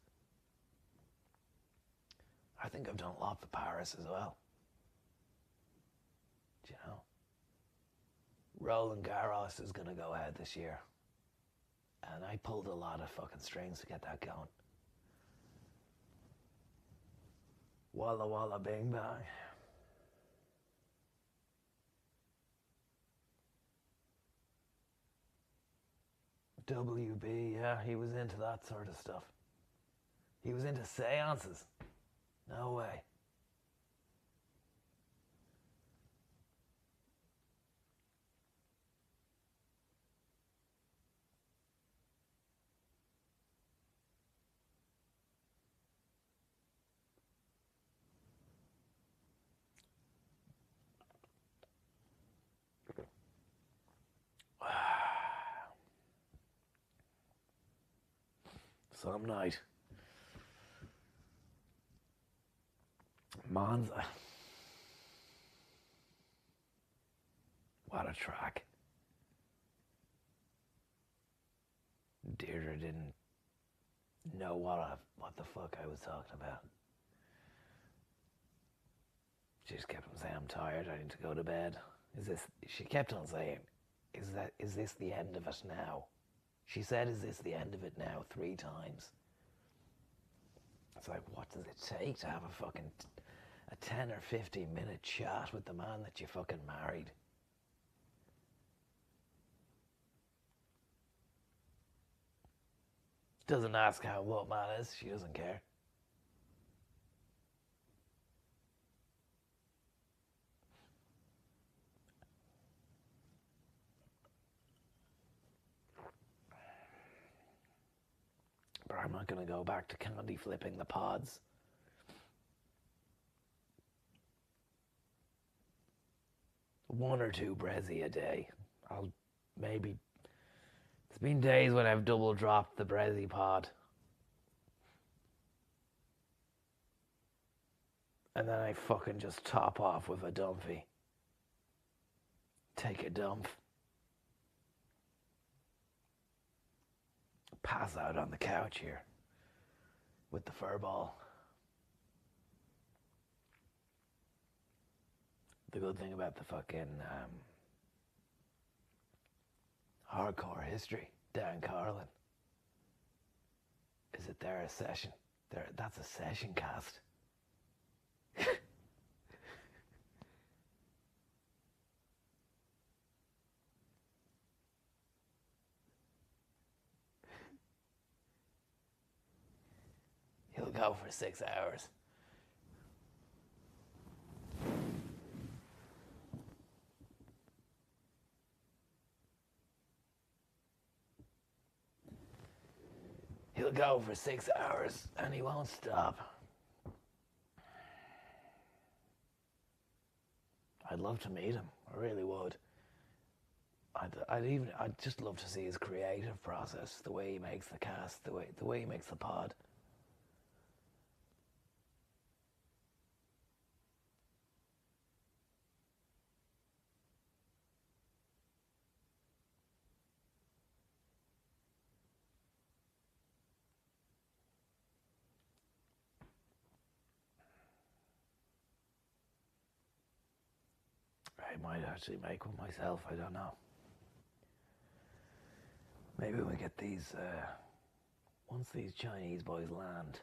I think I've done lots of Paris as well. Do you know? Roland Garros is going to go ahead this year. And I pulled a lot of fucking strings to get that going. Walla walla bing bang. WB, yeah, he was into that sort of stuff. He was into seances. No way. Some night. Monza. What a track. Deirdre didn't know what the fuck I was talking about. She just kept on saying, "I'm tired, I need to go to bed." She kept on saying, is this the end of it now? She said, "Is this the end of it now?" 3 times. It's like, what does it take to have a 10 or 15 minute chat with the man that you fucking married? Doesn't ask how what man is, she doesn't care. But I'm not going to go back to candy flipping the pods. One or 2 Brezzy a day. It's been days when I've double dropped the Brezzy pod. And then I fucking just top off with a dumpy. Take a dump. Pass out on the couch here with the fur ball. The good thing about the fucking hardcore history, Dan Carlin, is that they're a session. That's a session cast. go for 6 hours. He'll go for 6 hours and he won't stop. I'd love to meet him. I really would. I'd just love to see his creative process, the way he makes the cast, the way he makes the pod. I might actually make one myself, I don't know. Maybe when we get these, once these Chinese boys land,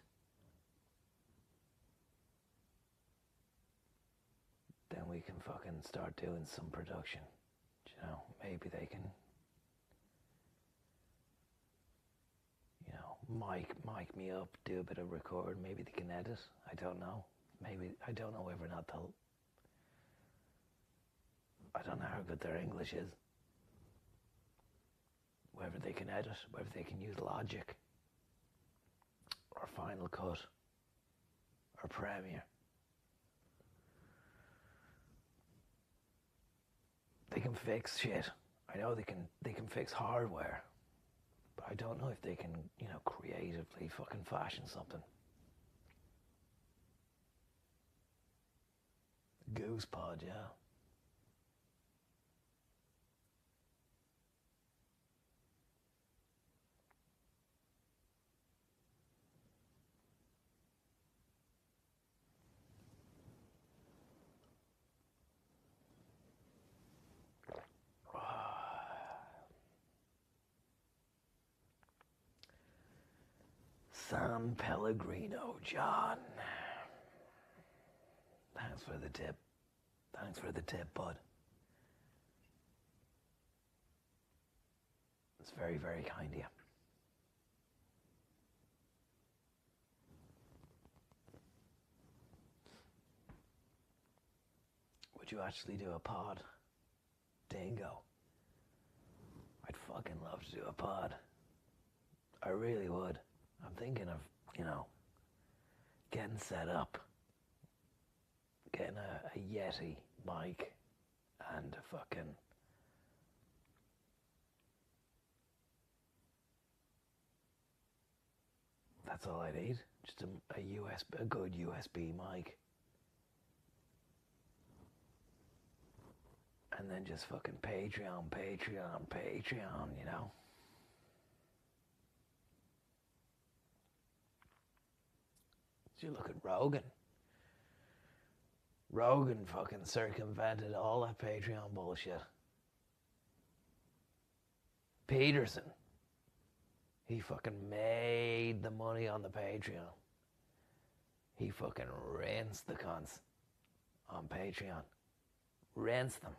then we can fucking start doing some production. You know, maybe they can, you know, mic me up, do a bit of record, maybe they can edit, I don't know. Maybe, I don't know whether or not they'll, I don't know how good their English is. Whether they can edit, whether they can use Logic, or Final Cut, or Premiere. They can fix shit. I know they can fix hardware, but I don't know if they can, you know, creatively fucking fashion something. Goose pod, yeah. San Pellegrino, John. Thanks for the tip. Thanks for the tip, bud. It's very, very kind of you. Would you actually do a pod? Dingo. I'd fucking love to do a pod. I really would. I'm thinking of, you know, getting set up, getting a Yeti mic and a fucking, that's all I need, just a good USB mic. And then just fucking Patreon, you know. You look at Rogan. Rogan fucking circumvented all that Patreon bullshit. Peterson, he fucking made the money on the Patreon. He fucking rinsed the cunts on Patreon. Rinsed them.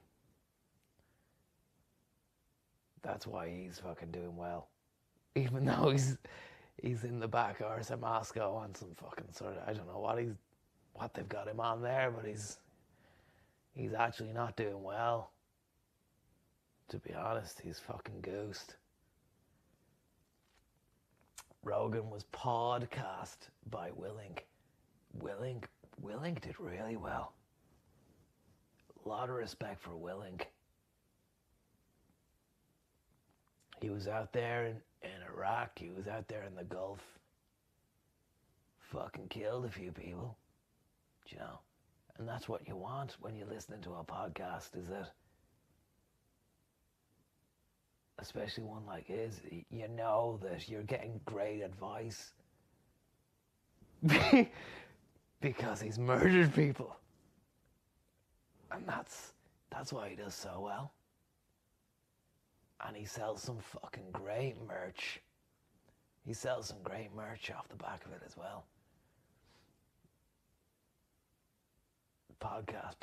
That's why he's fucking doing well. Even though he's in the back arse of Moscow on some fucking sort of, I don't know what they've got him on there, but he's actually not doing well. To be honest, he's fucking goosed. Rogan was podcast by Willink. Willink did really well. A lot of respect for Willink. He was out there in Iraq, he was out there in the Gulf. Fucking killed a few people, you know. And that's what you want when you're listening to a podcast, is that, especially one like his, you know that you're getting great advice because he's murdered people. And that's why he does so well. And he sells some fucking great merch. He sells some great merch off the back of it as well. Podcast.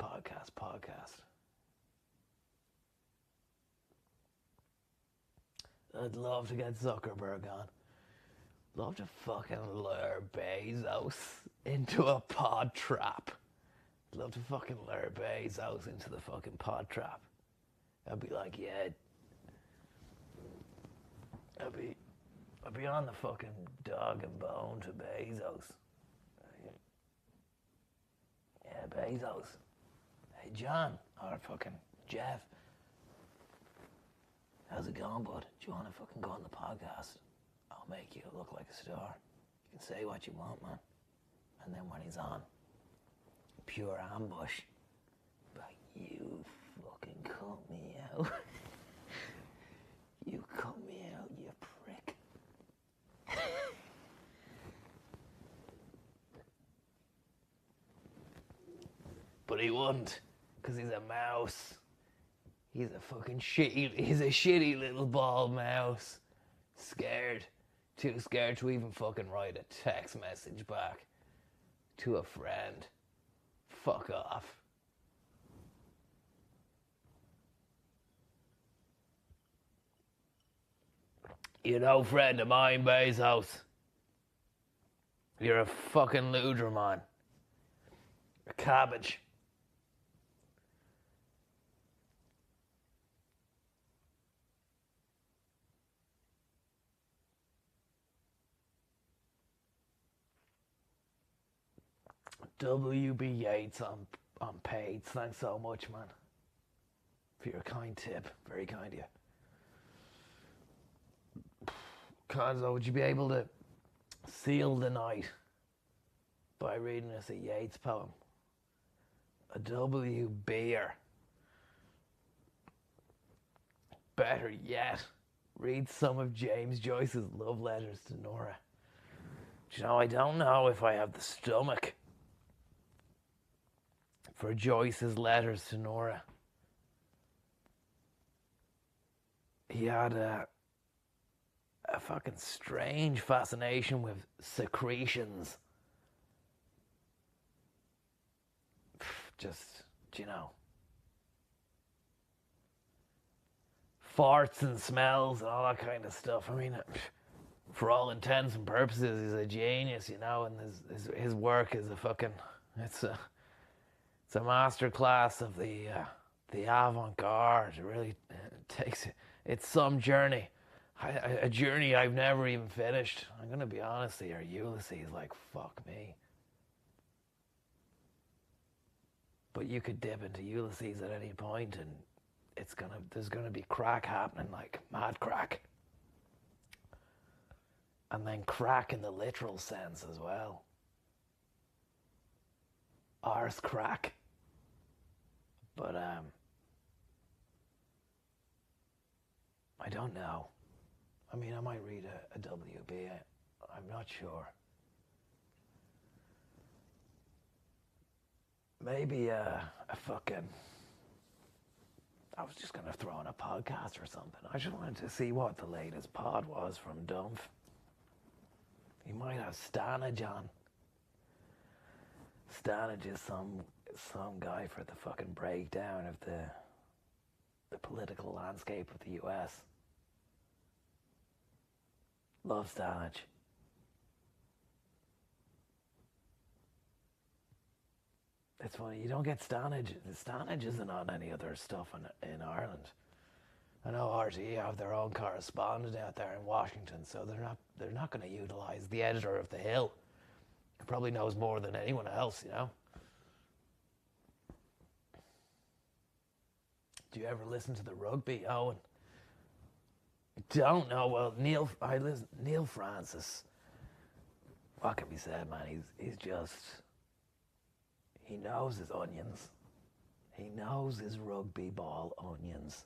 I'd love to get Zuckerberg on. Love to fucking lure Bezos into a pod trap. Love to fucking lure Bezos into the fucking pod trap. I'd be like, yeah. I'd be on the fucking dog and bone to Bezos. Yeah, Bezos. Hey, John, or fucking Jeff. How's it going, bud? Do you want to fucking go on the podcast? I'll make you look like a star. You can say what you want, man. And then when he's on, pure ambush. But you fucking cut me out. You cut me out, you prick. But he wouldn't, because he's a mouse. He's a shitty little bald mouse. Scared. Too scared to even fucking write a text message back to a friend. Fuck off. You know, friend of mine, Bezos. You're a fucking loser, man. A cabbage. WB Yates on Page. Thanks so much, man. For your kind tip. Very kind of you. Conzo, would you be able to seal the night by reading us a Yeats poem? A W. Beer. Better yet, read some of James Joyce's love letters to Nora. Do you know, I don't know if I have the stomach for Joyce's letters to Nora. He had a fucking strange fascination with secretions. Just, you know, farts and smells and all that kind of stuff. I mean, for all intents and purposes, he's a genius, you know, and his work is a fucking, it's a masterclass of the avant-garde. It really takes it. It's some journey. A journey I've never even finished. I'm going to be honest here. Ulysses, like, fuck me. But you could dip into Ulysses at any point and there's gonna be crack happening, like mad crack. And then crack in the literal sense as well. Arse crack. But I don't know. I mean, I might read a WB. I'm not sure. Maybe a fucking... I was just going to throw in a podcast or something. I just wanted to see what the latest pod was from Dumph. He might have Stanage on. Stanage is some guy for the fucking breakdown of the political landscape of the US. Love Stanage. It's funny, you don't get Stanage. Stanage isn't on any other stuff in Ireland. I know RTE have their own correspondent out there in Washington, so they're not going to utilise the editor of The Hill, who probably knows more than anyone else, you know. Do you ever listen to the rugby, Owen? Don't know. Well, Neil Francis. What can be said, man? He's just... He knows his onions. He knows his rugby ball onions.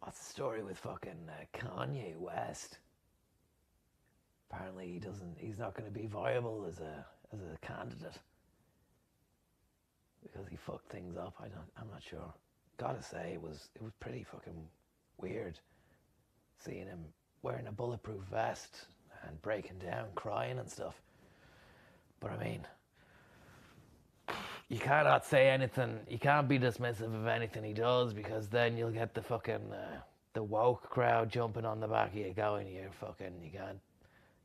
What's the story with fucking Kanye West? Apparently he's not going to be viable as a candidate because he fucked things up. I'm not sure. Gotta say, it was pretty fucking weird seeing him wearing a bulletproof vest and breaking down, crying and stuff. But I mean, you cannot say anything, you can't be dismissive of anything he does, because then you'll get the fucking, the woke crowd jumping on the back of you going, you can't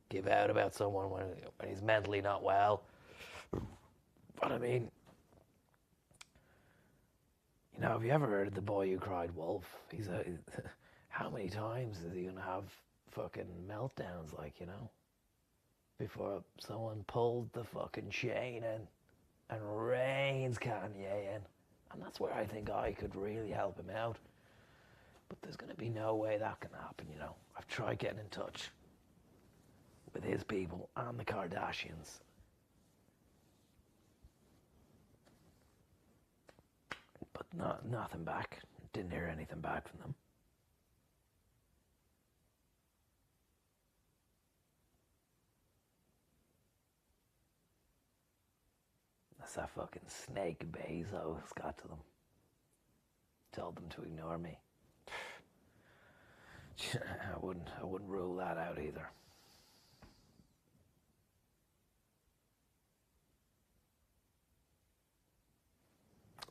give out about someone when he's mentally not well. But I mean, have you ever heard of the boy who cried wolf? How many times is he gonna have fucking meltdowns, before someone pulled the fucking chain in and reins Kanye in? And that's where I think I could really help him out. But there's gonna be no way that can happen, I've tried getting in touch with his people and the Kardashians. But nothing back. Didn't hear anything back from them. That's that fucking snake Bezos got to them. Told them to ignore me. I wouldn't rule that out either.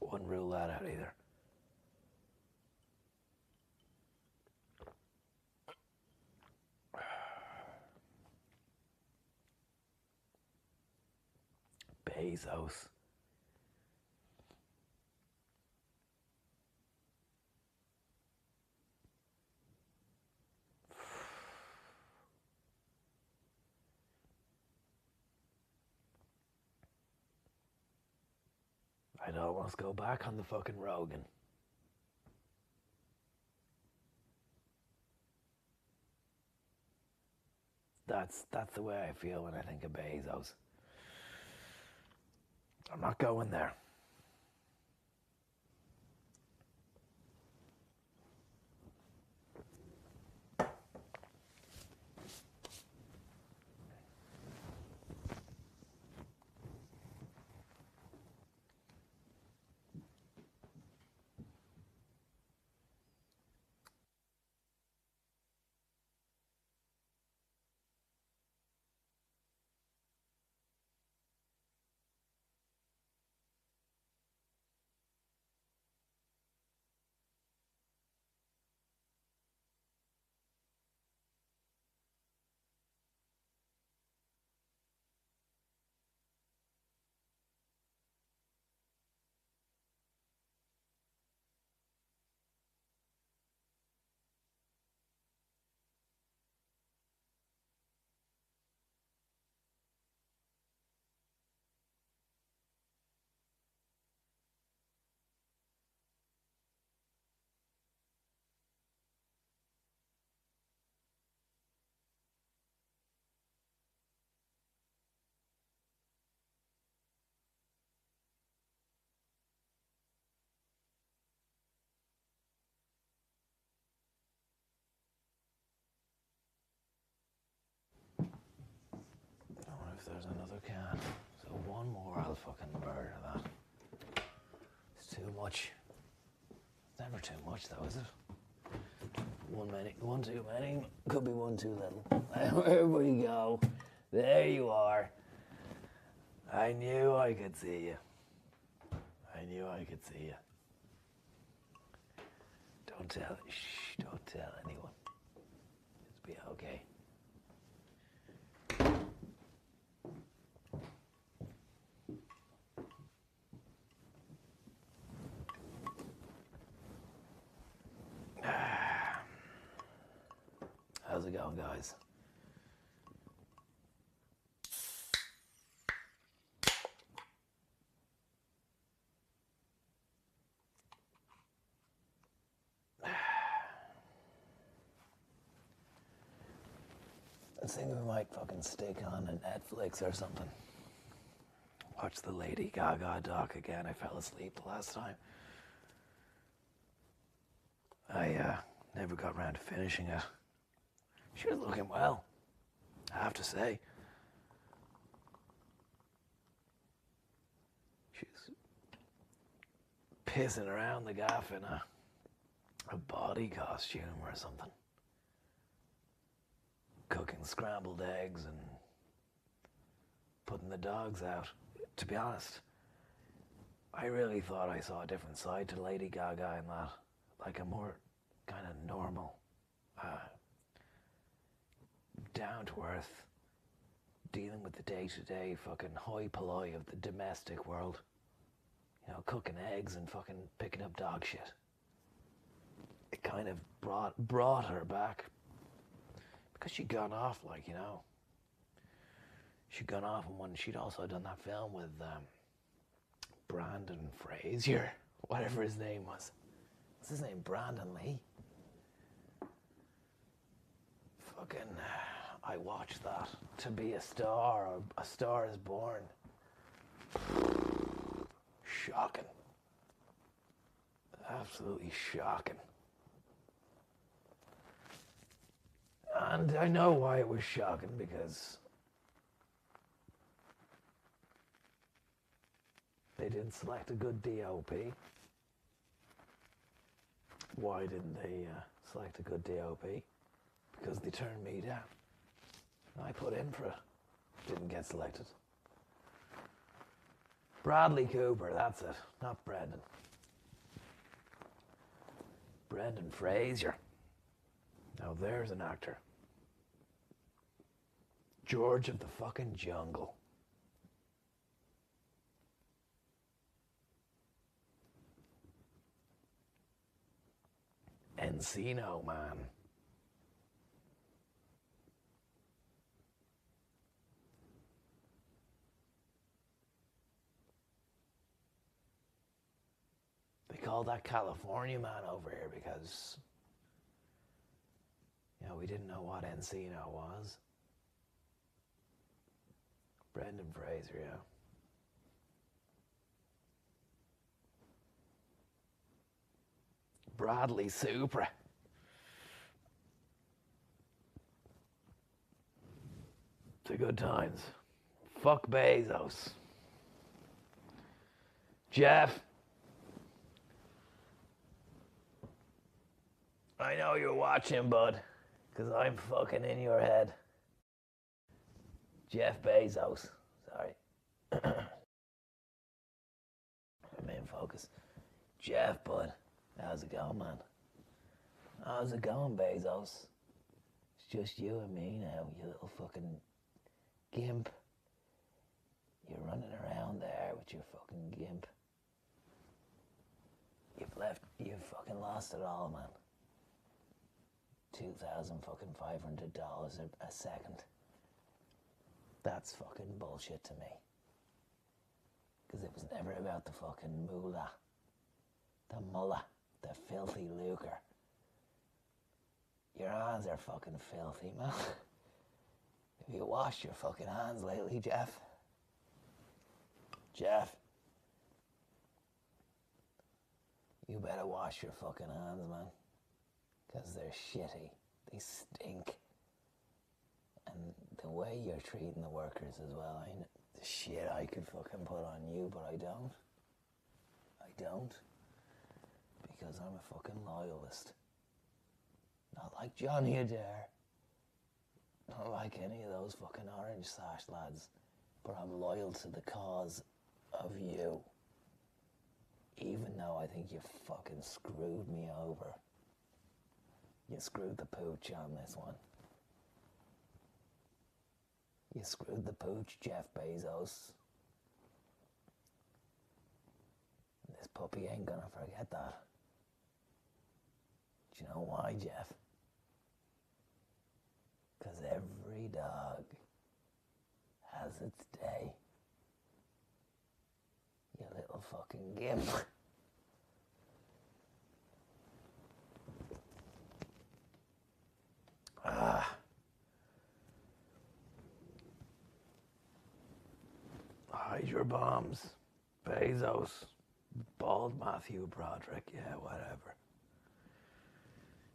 Wouldn't rule that out either. Bezos. I'd almost go back on the fucking Rogan. That's the way I feel when I think of Bezos. I'm not going there. If there's another can. So one more, I'll fucking murder that. It's too much. It's never too much though, is it? One too many, could be one too little. There we go. There you are. I knew I could see you. I knew I could see you. Don't tell anyone. Just be okay. How's it going, guys? I was thinking we might fucking stick on a Netflix or something. Watch the Lady Gaga doc again. I fell asleep the last time. I never got around to finishing it. She was looking well, I have to say. She was pissing around the gaff in a body costume or something. Cooking scrambled eggs and putting the dogs out. To be honest, I really thought I saw a different side to Lady Gaga in that. Like a more kind of normal, down to earth, dealing with the day-to-day fucking hoi polloi of the domestic world. You know, cooking eggs and fucking picking up dog shit. It kind of brought her back. Because she'd gone off, like, you know. She'd gone off, and when she'd also done that film with Brandon Fraser, whatever his name was. What's his name? Brandon Lee? Fucking, I watched that. To Be a Star, or A Star is Born. Shocking. Absolutely shocking. And I know why it was shocking, because they didn't select a good DOP. Why didn't they select a good DOP? Because they turned me down. I put in for it. Didn't get selected. Bradley Cooper, that's it. Not Brendan. Brendan Fraser. Now there's an actor. George of the fucking Jungle. Encino Man. They call that California Man over here because, you know, we didn't know what Encino was. Brendan Fraser, yeah. Bradley Supra. The good times. Fuck Bezos. Jeff. I know you're watching, bud, because I'm fucking in your head. Jeff Bezos. Sorry. I'm in focus. Jeff, bud. How's it going, man? How's it going, Bezos? It's just you and me now, you little fucking gimp. You're running around there with your fucking gimp. You've fucking lost it all, man. $2,500 a second. That's fucking bullshit to me. Because it was never about the fucking moolah. The mullah. The filthy lucre. Your hands are fucking filthy, man. Have you washed your fucking hands lately, Jeff? Jeff? You better wash your fucking hands, man. Because they're shitty. They stink. And the way you're treating the workers as well, I know the shit I could fucking put on you, but I don't. I don't. Because I'm a fucking loyalist. Not like Johnny Adair. Not like any of those fucking Orange Sash lads. But I'm loyal to the cause of you. Even though I think you fucking screwed me over. You screwed the pooch on this one. You screwed the pooch, Jeff Bezos. This puppy ain't gonna forget that. Do you know why, Jeff? Because every dog has its day. You little fucking gimp. Hide your bombs. Bezos. Bald Matthew Broderick. Yeah, whatever.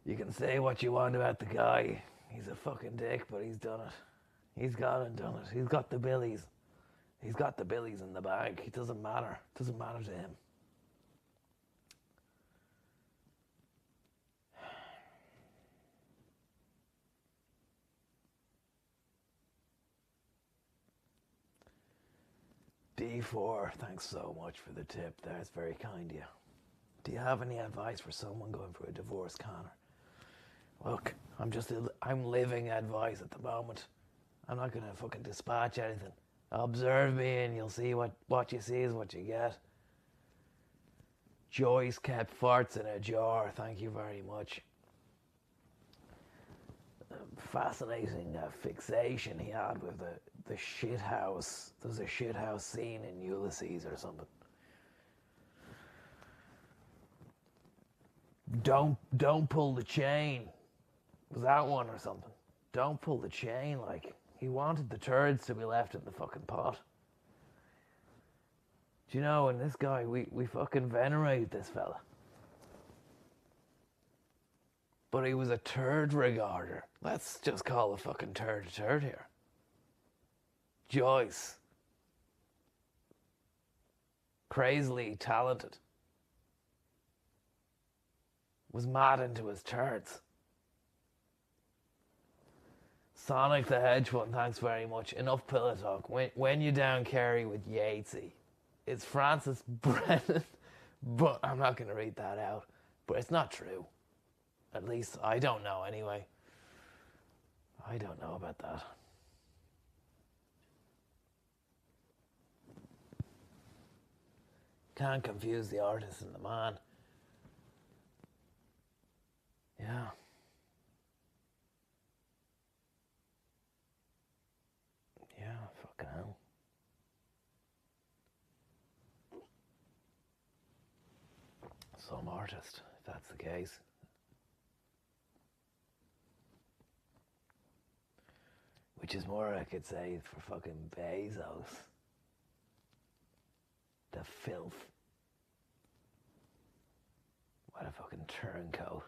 You can say what you want about the guy. He's a fucking dick, but he's done it. He's gone and done it. He's got the billies. He's got the billies in the bag. It doesn't matter. It doesn't matter to him. D4, thanks so much for the tip. That's very kind of you. Do you have any advice for someone going through a divorce, Connor? Look, I'm living advice at the moment. I'm not gonna fucking dispatch anything. Observe me and you'll see what you see is what you get. Joyce kept farts in a jar, thank you very much. Fascinating fixation he had with the shit house. There's a shit house scene in Ulysses or something. Don't pull the chain. Was that one or something? Don't pull the chain, like, he wanted the turds to be left in the fucking pot. Do you know, and this guy, we fucking venerate this fella. But he was a turd regarder. Let's just call a fucking turd a turd here. Joyce. Crazily talented. Was mad into his turds. Sonic the Hedgehog, thanks very much. Enough pillow talk. When you down Kerry with Yatesy. It's Francis Brennan. But I'm not going to read that out. But it's not true. At least I don't know anyway. I don't know about that. Can't confuse the artist and the man. Yeah. Yeah, fucking hell. Some artist, if that's the case. Which is more, I could say, for fucking Bezos. The filth. What a fucking turncoat.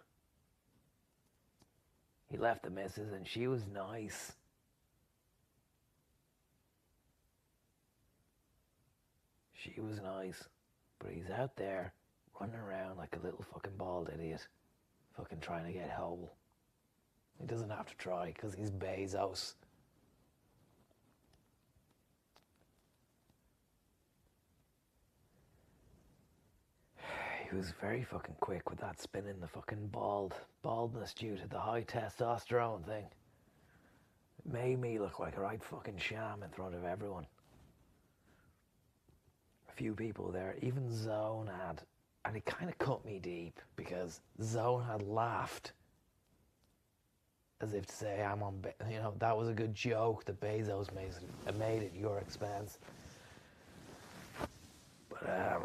He left the missus and she was nice. She was nice. But he's out there running around like a little fucking bald idiot. Fucking trying to get whole. He doesn't have to try because he's Bezos. He was very fucking quick with that spinning the fucking baldness due to the high testosterone thing. It made me look like a right fucking sham in front of everyone. A few people there, even Zone had, and it kind of cut me deep because Zone had laughed as if to say, I'm on, you know, that was a good joke that Bezos made at your expense. But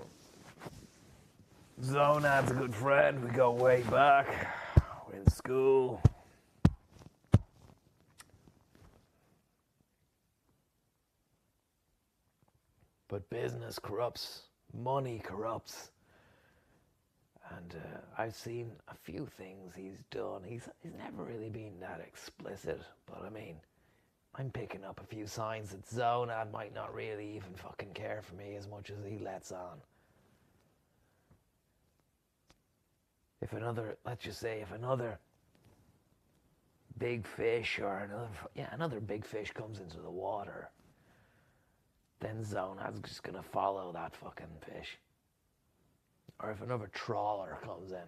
Zonad's a good friend. We go way back. We're in school. But business corrupts. Money corrupts. And I've seen a few things he's done. He's never really been that explicit. But I mean, I'm picking up a few signs that Zonad might not really even fucking care for me as much as he lets on. Let's just say if another big fish or another big fish comes into the water, then Zonad's just gonna follow that fucking fish. Or if another trawler comes in,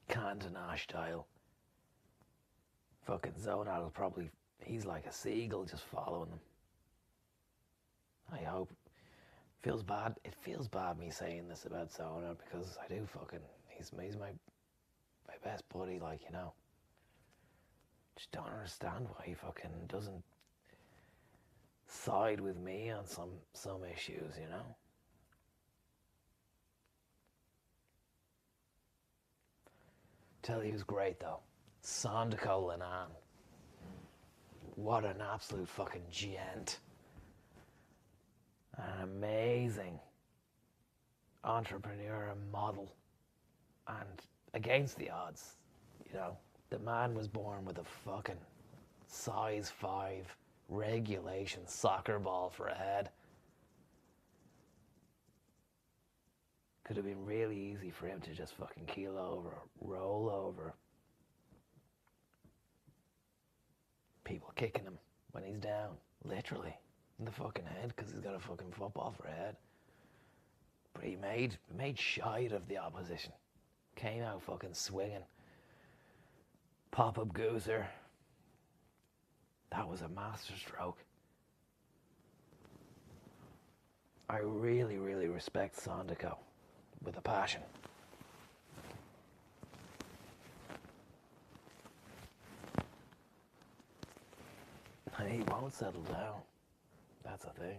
Cantonage style, fucking Zonad will probably, he's like a seagull just following them. I hope. Feels bad. It feels bad me saying this about Zonad because I do fucking, he's my best buddy, like, you know. Just don't understand why he fucking doesn't side with me on some issues, you know. Tell you who's great though. Sandaco Linan. What an absolute fucking gent. An amazing entrepreneur and model. And against the odds, you know, the man was born with a fucking size 5 regulation soccer ball for a head. Could have been really easy for him to just fucking keel over, roll over. People kicking him when he's down, literally, in the fucking head because he's got a fucking football for a head. But he made shite of the opposition. Came out fucking swinging. Pop-up gooser. That was a masterstroke. I really, really respect Sondico with a passion. And he won't settle down. That's a thing.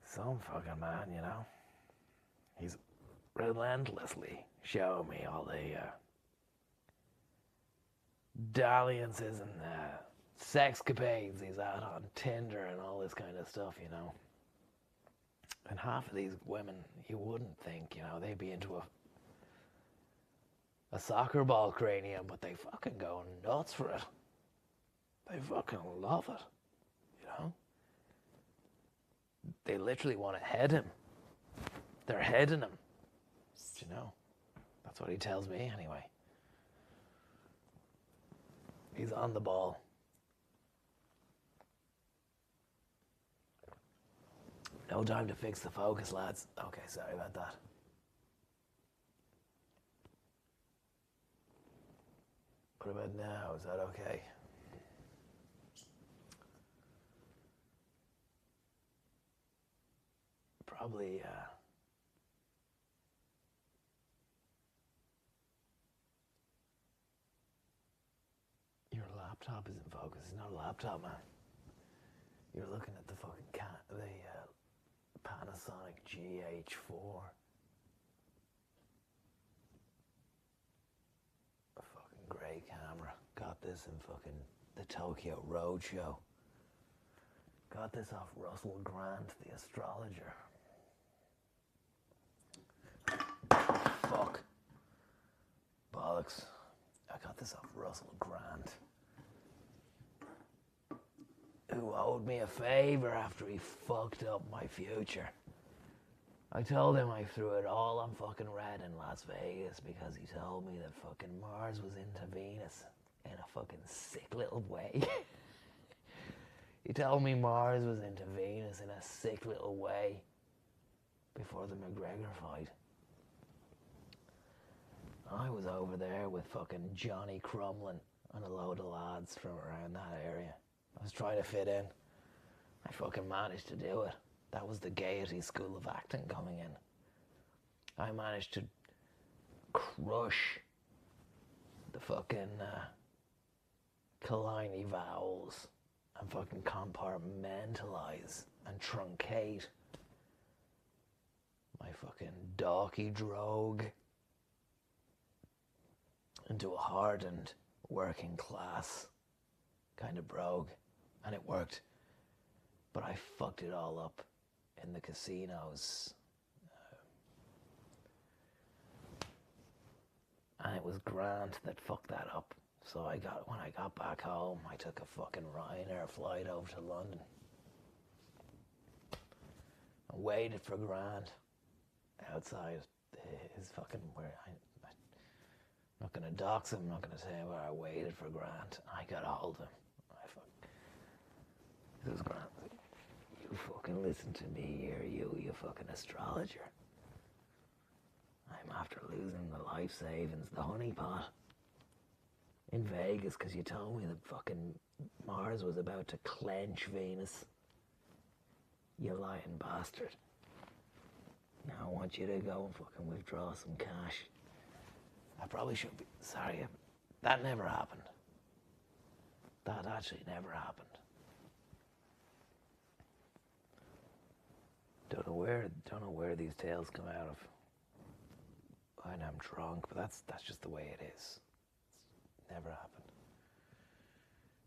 Some fucking man, you know. He's relentlessly showing me all the dalliances and sexcapades he's at on Tinder and all this kind of stuff, you know. And half of these women, you wouldn't think, you know, they'd be into a soccer ball cranium, but they fucking go nuts for it. They fucking love it, you know. They literally want to head him. They're heading him. You know, that's what he tells me anyway. He's on the ball. No time to fix the focus, lads. Okay, sorry about that. What about now? Is that okay? Probably, your laptop isn't focused. It's not a laptop, man. You're looking at the fucking Panasonic GH4. A fucking great camera. Got this in fucking the Tokyo Roadshow. Got this off Russell Grant, the astrologer. Fuck. Bollocks. I got this off Russell Grant, who owed me a favor after he fucked up my future. I told him I threw it all on fucking red in Las Vegas because he told me that fucking Mars was into Venus in a fucking sick little way. He told me Mars was into Venus in a sick little way before the McGregor fight. I was over there with fucking Johnny Crumlin and a load of lads from around that area. I was trying to fit in. I fucking managed to do it. That was the Gaiety School of Acting coming in. I managed to crush the fucking Kalini vowels and fucking compartmentalize and truncate my fucking Dalkey drogue into a hardened working class kind of brogue, and it worked. But I fucked it all up in the casinos. And it was Grant that fucked that up. So when I got back home, I took a fucking Ryanair flight over to London. I waited for Grant outside his fucking I'm not gonna dox him, I'm not gonna say where I waited for Grant. I got a hold of him. This is Grant. You fucking listen to me here, you fucking astrologer. I'm after losing the life savings, the honeypot, in Vegas, because you told me that fucking Mars was about to clench Venus. You lying bastard. Now I want you to go and fucking withdraw some cash. I probably should be. Sorry, that never happened. That actually never happened. Don't know where these tales come out of. And I'm drunk, but that's just the way it is. It's never happened.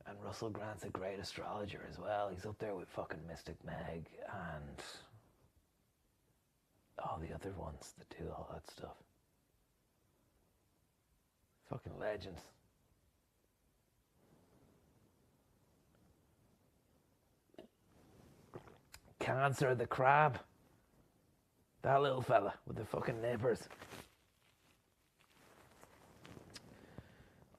And Russell Grant's a great astrologer as well. He's up there with fucking Mystic Meg and all the other ones that do all that stuff. Fucking legends. Cancer the crab. That little fella with the fucking nippers.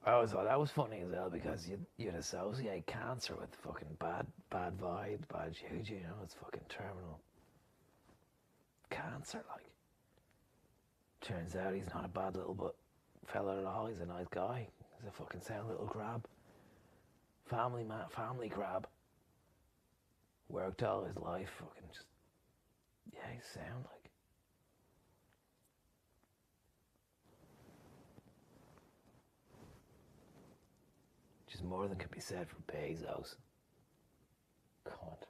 I always thought that was funny as well because you'd associate cancer with fucking bad vibes, bad juju, you know, it's fucking terminal cancer, like. Turns out he's not a bad little fella at all. He's a nice guy. He's a fucking sound little crab. Family man, family crab. Worked all his life, fucking just, yeah, he's sound, like. Just more than can be said for Bezos. Cunt.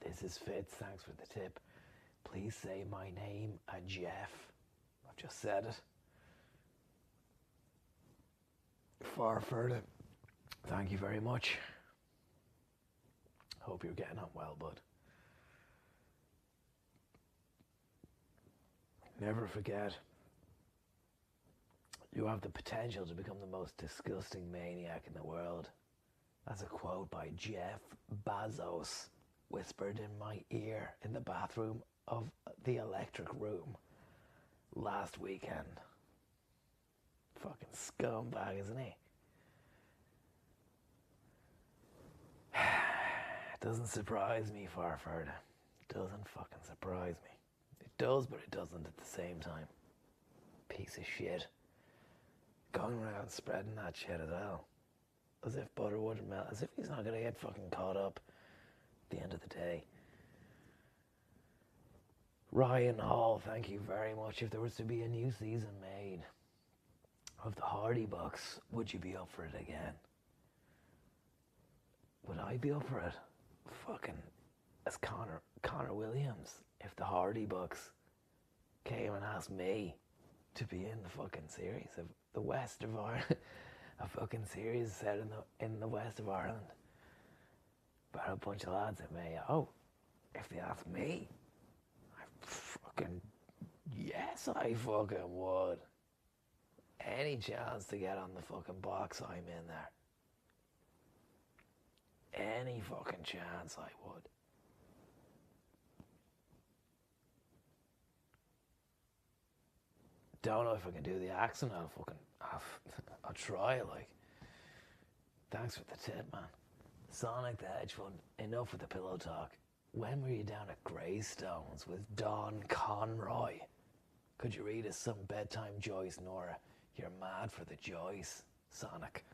This is Fitz, thanks for the tip. Please say my name, Jeff. I've just said it. Far further. Thank you very much. Hope you're getting on well, bud. Never forget, you have the potential to become the most disgusting maniac in the world. That's a quote by Jeff Bezos, whispered in my ear in the bathroom of the electric room last weekend. Fucking scumbag, isn't he? Doesn't surprise me, Farford. Doesn't fucking surprise me. It does, but it doesn't at the same time. Piece of shit. Going around spreading that shit as well. As if butter wouldn't melt. As if he's not going to get fucking caught up at the end of the day. Ryan Hall, thank you very much. If there was to be a new season made of the Hardy Bucks, would you be up for it again? Would I be up for it? Fucking as Connor Williams, if the Hardy Bucks came and asked me to be in the fucking series of the West of Ireland, a fucking series set in the West of Ireland, about a bunch of lads at Mayo. If they asked me, yes, I fucking would. Any chance to get on the fucking box, I'm in there. Any fucking chance I would. Don't know if I can do the accent. I'll try, like. Thanks for the tip, man. Sonic the Hedgehog, enough with the pillow talk. When were you down at Greystones with Don Conroy? Could you read us some bedtime Joyce, Nora? You're mad for the Joyce, Sonic.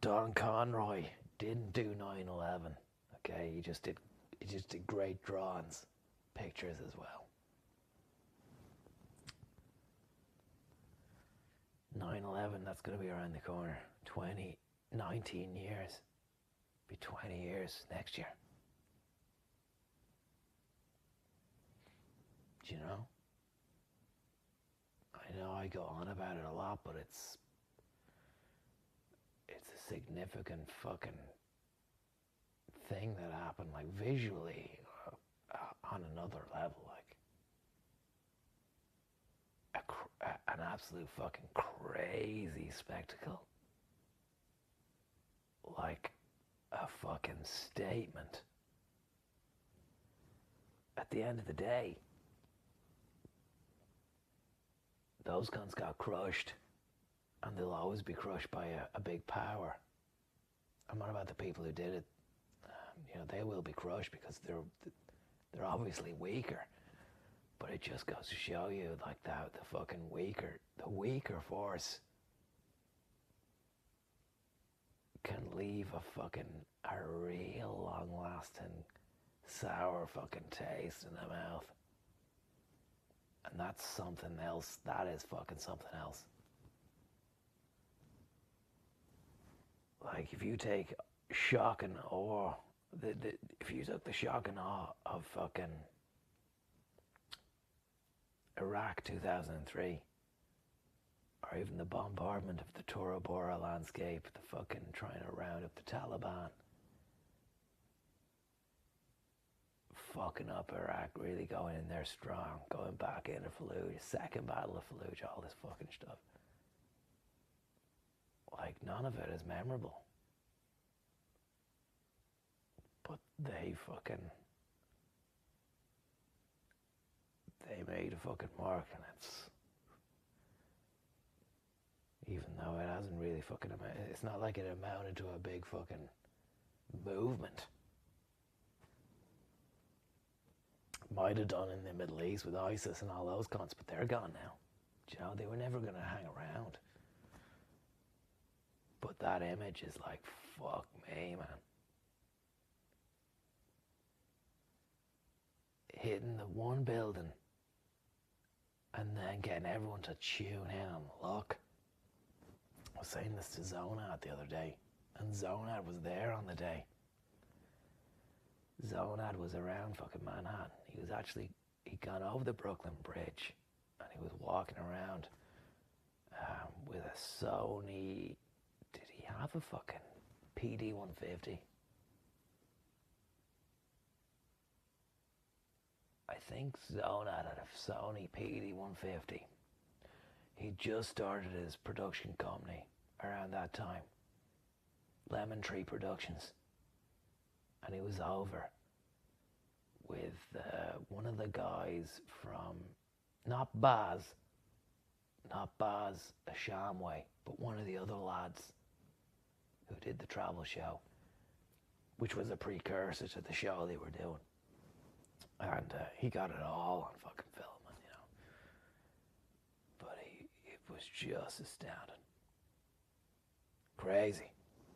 Don Conroy didn't do 9/11. Okay, he just did great drawings, pictures as well. 9/11, that's going to be around the corner. 19 years. Be 20 years next year. Do you know? I know I go on about it a lot, but it's a significant fucking thing that happened, like visually, on another level, like an absolute fucking crazy spectacle, like a fucking statement. At the end of the day, those guns got crushed, and they'll always be crushed by a big power. I'm not about the people who did it. They will be crushed because they're obviously weaker. But it just goes to show you, like, that the weaker force can leave a real long-lasting sour fucking taste in the mouth. And that's something else. That is fucking something else. Like, if you take shock and awe, if you took the shock and awe of fucking Iraq 2003, or even the bombardment of the Tora Bora landscape, the fucking trying to round up the Taliban, fucking up Iraq, really going in there strong, going back into Fallujah, second battle of Fallujah, all this fucking stuff. Like, none of it is memorable. But they made a fucking mark, and even though it hasn't really fucking it's not like it amounted to a big fucking movement. Might have done in the Middle East with ISIS and all those cunts, but they're gone now. You know, they were never going to hang around. But that image is like, fuck me, man. Hitting the one building and then getting everyone to tune in and look. I was saying this to Zonad the other day, and Zonad was there on the day. Zonad was around fucking Manhattan. He'd gone over the Brooklyn Bridge, and he was walking around with a Sony. Did he have a fucking PD 150? I think Zonad had a Sony PD 150. He just started his production company around that time, Lemon Tree Productions, and he was over with one of the guys from, not Baz Shamway, but one of the other lads who did the travel show, which was a precursor to the show they were doing. And he got it all on fucking film, you know. But it was just astounding.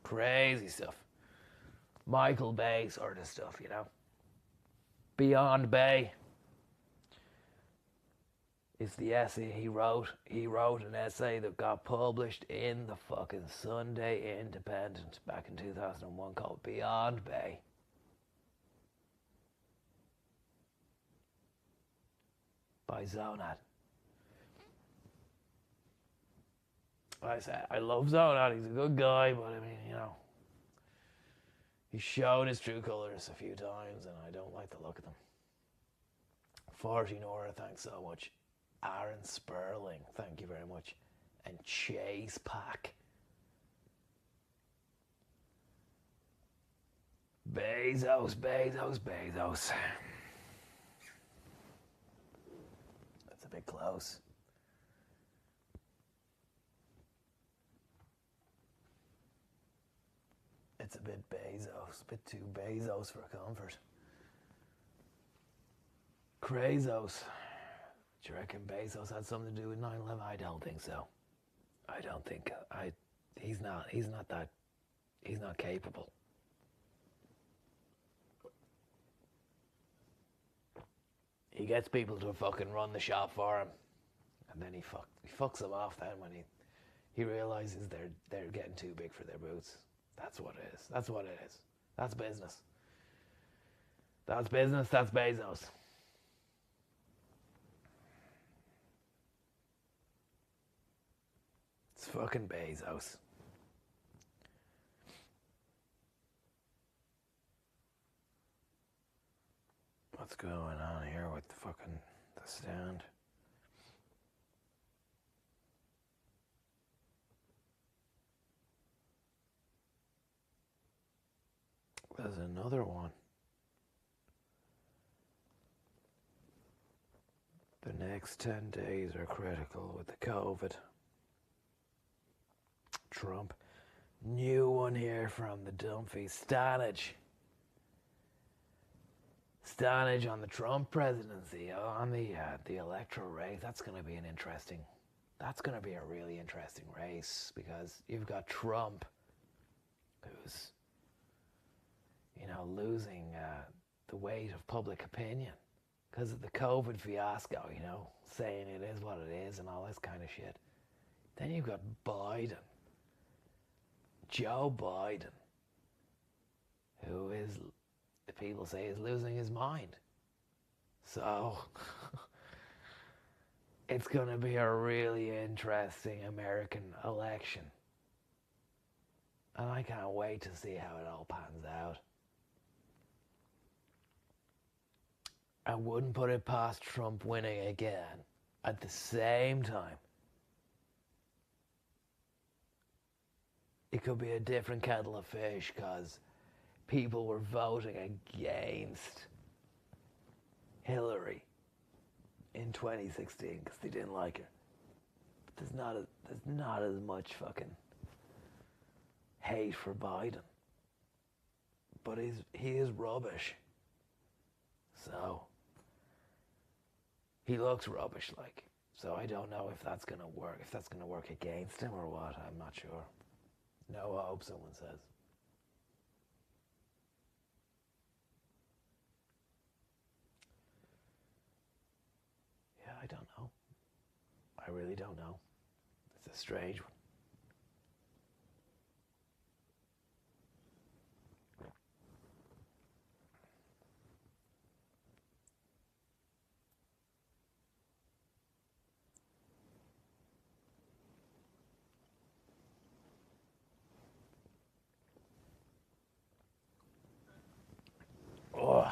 Crazy stuff. Michael Bay sort of stuff, you know. Beyond Bay is the essay he wrote. He wrote an essay that got published in the fucking Sunday Independent back in 2001 called Beyond Bay. By Zonad. I say I love Zonad. He's a good guy, but I mean, you know, he's shown his true colours a few times, and I don't like the look of them. 40 Nora, thanks so much. Aaron Sperling, thank you very much. And Chase Pack. Bezos. That's a bit close. It's a bit Bezos, a bit too Bezos for comfort. Crazos. Do you reckon Bezos had something to do with 9/11? I don't think so. I don't think he's not capable. He gets people to fucking run the shop for him, and then he fucks them off then when he realizes they're getting too big for their boots. That's what it is. That's what it is. That's business. That's business. That's Bezos. It's fucking Bezos. What's going on here with the fucking the stand? There's another one. The next 10 days are critical with the COVID. Trump. New one here from the Dumphy. Stanage on the Trump presidency, on the electoral race. That's going to be a really interesting race, because you've got Trump, who's, you know, losing the weight of public opinion because of the COVID fiasco, you know, saying it is what it is and all this kind of shit. Then you've got Biden, Joe Biden, who is, the people say, is losing his mind. So it's going to be a really interesting American election. And I can't wait to see how it all pans out. I wouldn't put it past Trump winning again. At the same time, it could be a different kettle of fish, because people were voting against Hillary in 2016 because they didn't like her. there's not as much fucking hate for Biden, but he is rubbish. So he looks rubbish, like. So I don't know if that's gonna work. If that's gonna work against him or what, I'm not sure. No hope, someone says. Yeah, I don't know. I really don't know. It's a strange one. Oh,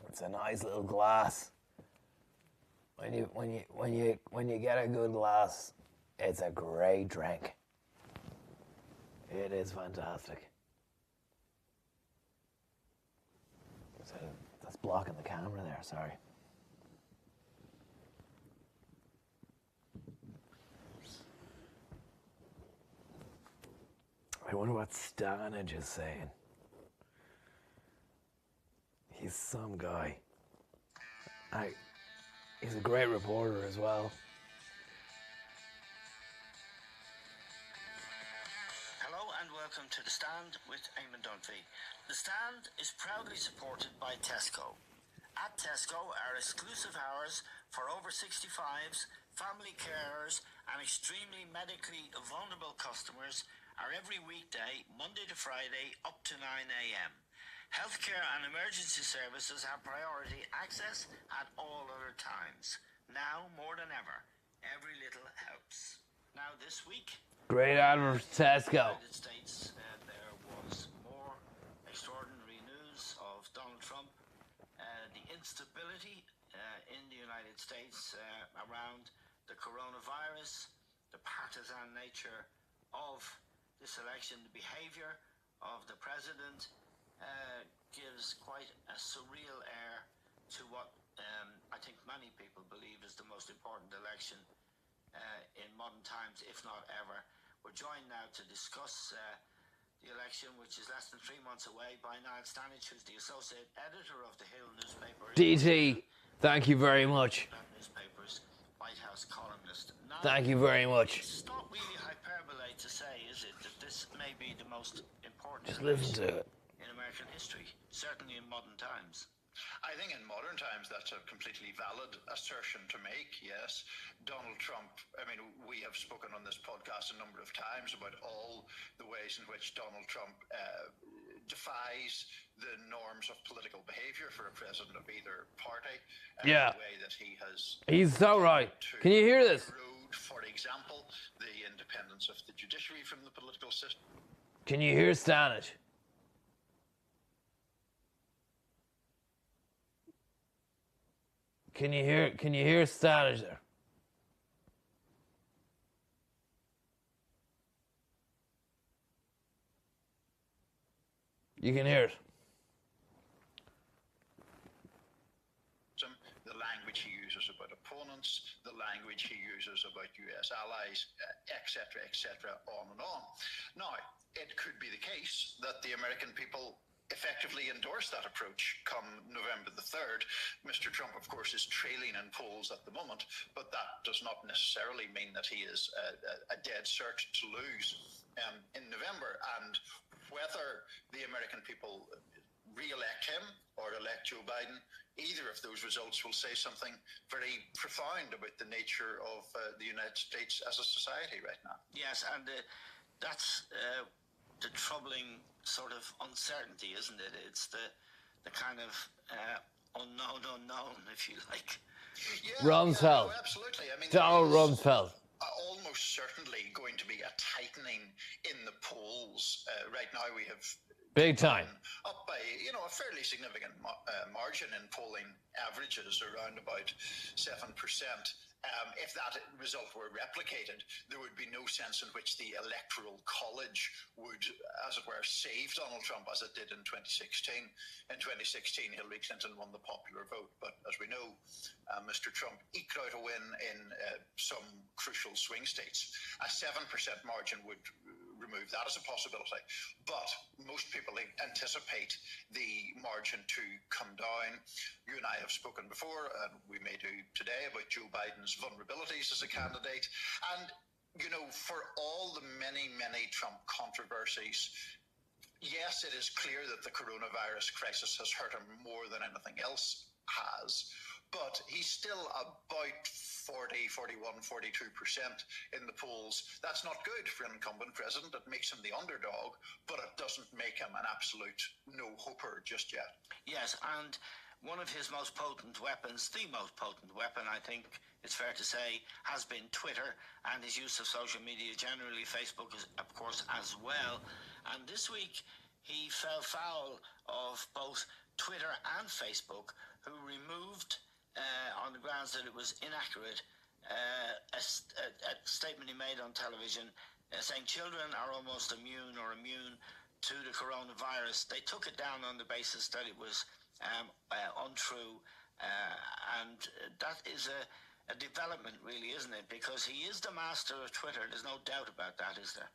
it's a nice little glass. When you get a good glass, it's a great drink. It is fantastic. So that's blocking the camera there. Sorry. I wonder what Stanage is saying. He's some guy. He's a great reporter as well. Hello and welcome to The Stand with Eamon Dunphy. The Stand is proudly supported by Tesco. At Tesco, our exclusive hours for over 65s, family carers and extremely medically vulnerable customers are every weekday, Monday to Friday, up to 9 a.m. Healthcare and emergency services have priority access at all other times. Now more than ever, every little helps. Now this week, great advert for Tesco. in the United States, there was more extraordinary news of Donald Trump, the instability in the United States around the coronavirus, the partisan nature of this election, the behavior of the president gives quite a surreal air to what I think many people believe is the most important election in modern times, if not ever. We're joined now to discuss the election, which is less than 3 months away, by Niall Stanage, who's the associate editor of the Hill newspaper. DT, thank you very much. That newspaper's White House columnist. Now, Thank you very much. it's not really hyperbole to say, is it, that this may be the most important Just listen to it. in American history, certainly in modern times. I think in modern times that's a completely valid assertion to make, yes. Donald Trump, I mean, we have spoken on this podcast a number of times about all the ways in which Donald Trump defies the norms of political behavior for a president of either party. Yeah. The way that he has... He's so right. Can you hear this? erode, for example, the independence of the judiciary from the political system. Can you hear Stanage? Can you hear Stanage there? You can hear it. The language he uses about opponents, the language he uses about US allies, etc., on and on. Now, it could be the case that the American people effectively endorse that approach come November the 3rd. Mr. Trump, of course, is trailing in polls at the moment, but that does not necessarily mean that he is a dead cert to lose in November. And whether the American people re-elect him or elect Joe Biden, either of those results will say something very profound about the nature of the United States as a society right now. Yes, and that's the troubling sort of uncertainty, isn't it? It's the kind of unknown, if you like. Yeah, Rumsfeld. no, absolutely. I mean, Donald Rumsfeld. Almost certainly going to be a tightening in the polls. Right now we have Big time. up by a fairly significant margin in polling averages, around about 7%. If that result were replicated, there would be no sense in which the Electoral College would, as it were, save Donald Trump as it did in 2016. In 2016, Hillary Clinton won the popular vote, but as we know, Mr. Trump eked out a win in some crucial swing states. A 7% margin would remove that as a possibility, but most people anticipate the margin to come down. You and I have spoken before, and we may do today, about Joe Biden's vulnerabilities as a candidate. And, you know, for all the many, many Trump controversies, yes, it is clear that the coronavirus crisis has hurt him more than anything else has, but he's still about 41, 42% in the polls. That's not good for an incumbent president. It makes him the underdog, but it doesn't make him an absolute no-hoper just yet. Yes, and one of his most potent weapons, the most potent weapon, I think it's fair to say, has been Twitter and his use of social media generally, Facebook, of course, as well. And this week, he fell foul of both Twitter and Facebook, who removed, on the grounds that it was inaccurate, a statement he made on television saying children are almost immune to the coronavirus. They took it down on the basis that it was untrue, and that is a development, really, isn't it? Because he is the master of Twitter. There's no doubt about that, is there?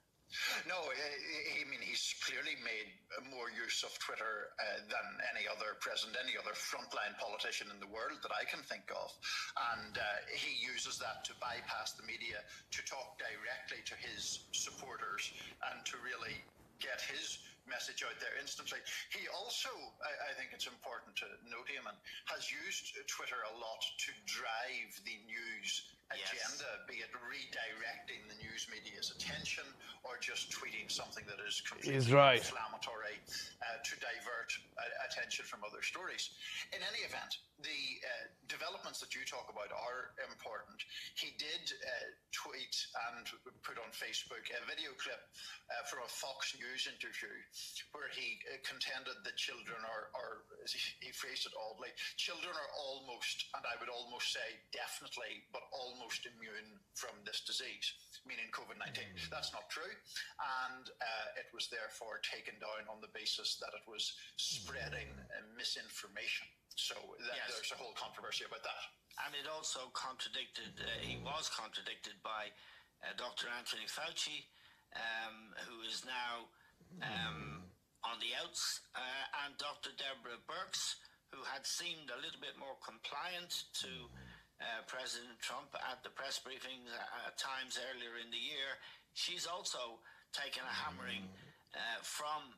No, I mean, he's clearly made more use of Twitter than any other president, any other frontline politician in the world that I can think of. And he uses that to bypass the media, to talk directly to his supporters, and to really get his message out there instantly. He also, I think it's important to note him, and has used Twitter a lot to drive the news agenda, be it redirecting the news media's attention or just tweeting something that is completely inflammatory to divert attention from other stories. In any event, the developments that you talk about are important. He did tweet and put on Facebook a video clip from a Fox News interview where he contended that children are, he phrased it oddly, children are almost, and I would almost say definitely, but almost immune from this disease, meaning COVID-19. That's not true, and it was therefore taken down on the basis that it was spreading misinformation. So there's a whole controversy about that. And it also contradicted, he was contradicted by Dr. Anthony Fauci, who is now on the outs, and Dr. Deborah Birx, who had seemed a little bit more compliant to President Trump at the press briefings at times earlier in the year. She's also taken a hammering from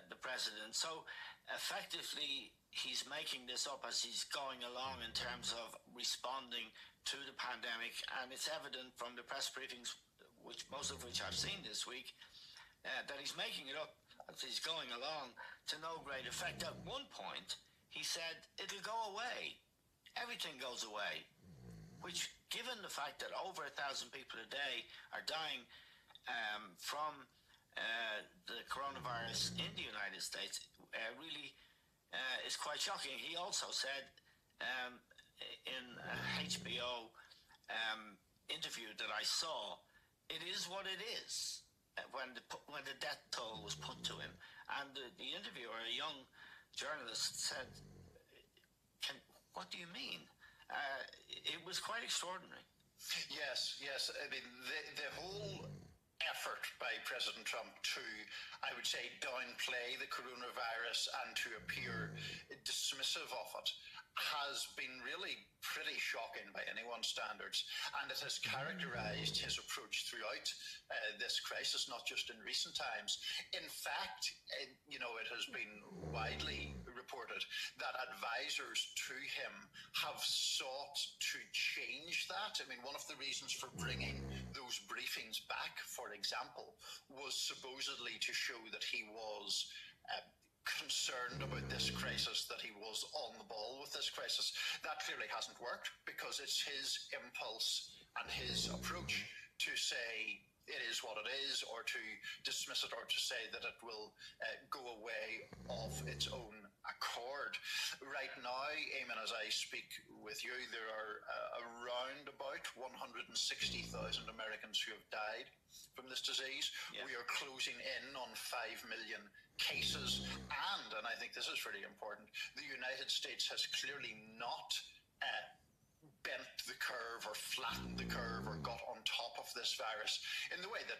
the president. So effectively, he's making this up as he's going along in terms of responding to the pandemic, and it's evident from the press briefings, most of which I've seen this week, that he's making it up as he's going along to no great effect. At one point, he said, it'll go away. Everything goes away, which, given the fact that over 1,000 people a day are dying from the coronavirus in the United States, really is quite shocking. He also said in a HBO interview that I saw, it is what it is, when the death toll was put to him. And the interviewer, a young journalist, said, what do you mean? It was quite extraordinary. Yes. I mean, the whole effort by President Trump to, I would say, downplay the coronavirus and to appear dismissive of it has been really pretty shocking by anyone's standards, and it has characterized his approach throughout this crisis, not just in recent times. In fact, it has been widely reported that advisors to him have sought to change that. I mean, one of the reasons for bringing those briefings back, for example, was supposedly to show that he was concerned about this crisis, that he was on the ball with this crisis. That clearly hasn't worked, because it's his impulse and his approach to say it is what it is, or to dismiss it, or to say that it will go away of its own accord. Right now, Eamon, as I speak with you, there are around about 160,000 Americans who have died from this disease. Yeah. We are closing in on 5 million cases, and I think this is really important, the United States has clearly not bent the curve or flattened the curve or got on top of this virus in the way that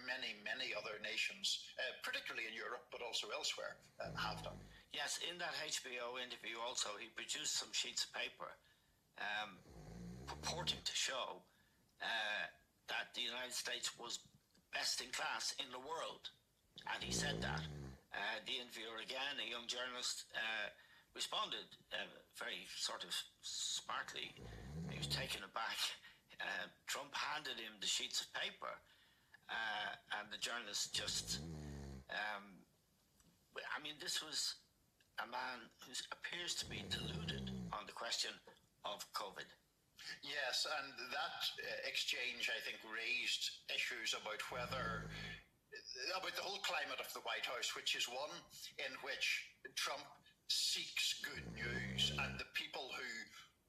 many other nations, particularly in Europe but also elsewhere, have done. Yes, in that HBO interview also, he produced some sheets of paper purporting to show that the United States was best in class in the world. And he said that. The interviewer, again, a young journalist, responded very sort of smartly. He was taken aback. Trump handed him the sheets of paper, and the journalist just... this was a man who appears to be deluded on the question of COVID. Yes, and that exchange, I think, raised issues about the whole climate of the White House, which is one in which Trump seeks good news, and the people who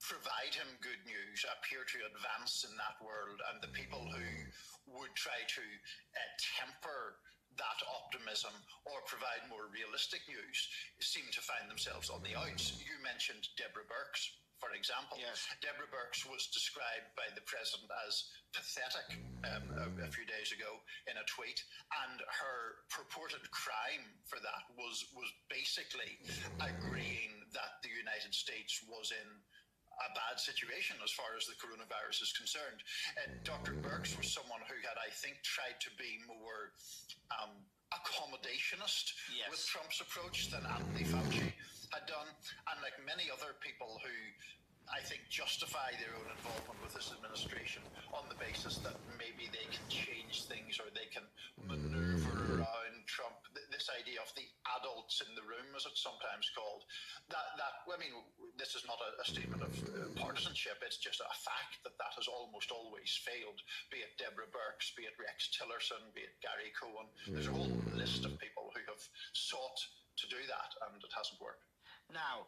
provide him good news appear to advance in that world, and the people who would try to temper that optimism or provide more realistic news seem to find themselves on the outs. You mentioned Deborah Birx, for example. Yes. Deborah Birx was described by the president as pathetic a few days ago in a tweet, and her purported crime for that was basically agreeing that the United States was in a bad situation as far as the coronavirus is concerned. Dr. Birx was someone who had, I think, tried to be more accommodationist with Trump's approach than Anthony Fauci had done. And like many other people who, I think, justify their own involvement with this administration on the basis that maybe they can change things or they can maneuver around Trump. This idea of the adults in the room, as it's sometimes called, this is not a statement of partisanship. It's just a fact that has almost always failed, be it Deborah Birx, be it Rex Tillerson, be it Gary Cohen. There's a whole list of people who have sought to do that, and it hasn't worked. Now,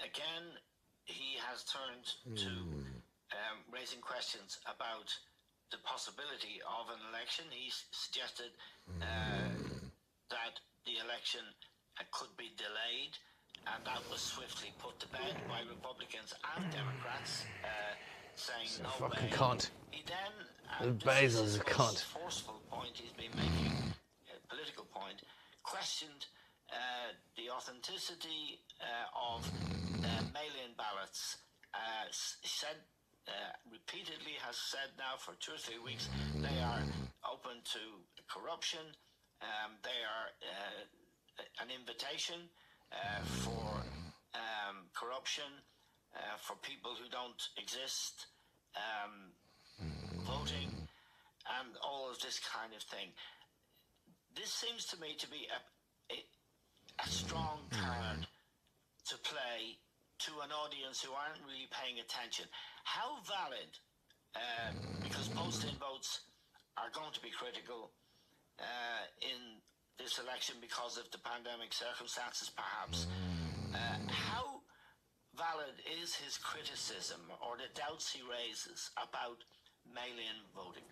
again, he has turned to raising questions about the possibility of an election. He suggested that the election could be delayed, and that was swiftly put to bed by Republicans and Democrats, saying no way. Cunt. He then, Bezos is a cunt. Forceful point he's been making, a political point, questioned the authenticity of mail-in ballots. Said repeatedly, has said now for 2 or 3 weeks, they are open to corruption. They are an invitation for corruption, for people who don't exist, voting, and all of this kind of thing. This seems to me to be a strong card to play to an audience who aren't really paying attention. How valid, because post-in votes are going to be critical in this election because of the pandemic circumstances, perhaps. How valid is his criticism or the doubts he raises about mail-in voting?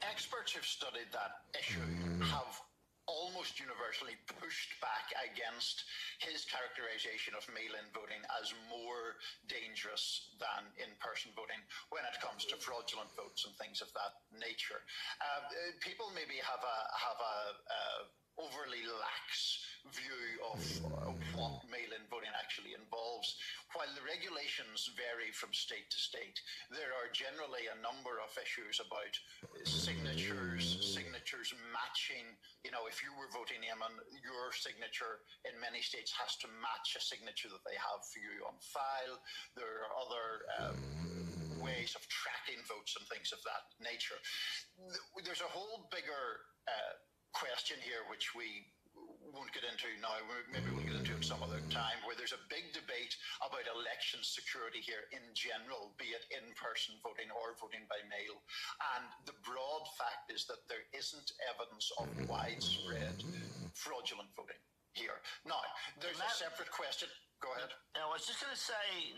Experts who've studied that issue have almost universally pushed back against his characterization of mail-in voting as more dangerous than in-person voting when it comes to fraudulent votes and things of that nature. People maybe have a overly lax view of what mail-in voting actually involves. While the regulations vary from state to state, there are generally a number of issues about signatures matching. If you were voting Eamon, your signature in many states has to match a signature that they have for you on file. There are other ways of tracking votes and things of that nature. There's a whole bigger question here, which we won't get into now, maybe we'll get into it some other time, where there's a big debate about election security here in general, be it in-person voting or voting by mail. And the broad fact is that there isn't evidence of widespread fraudulent voting. here. Now, there's a separate question. Go ahead. I was just going to say,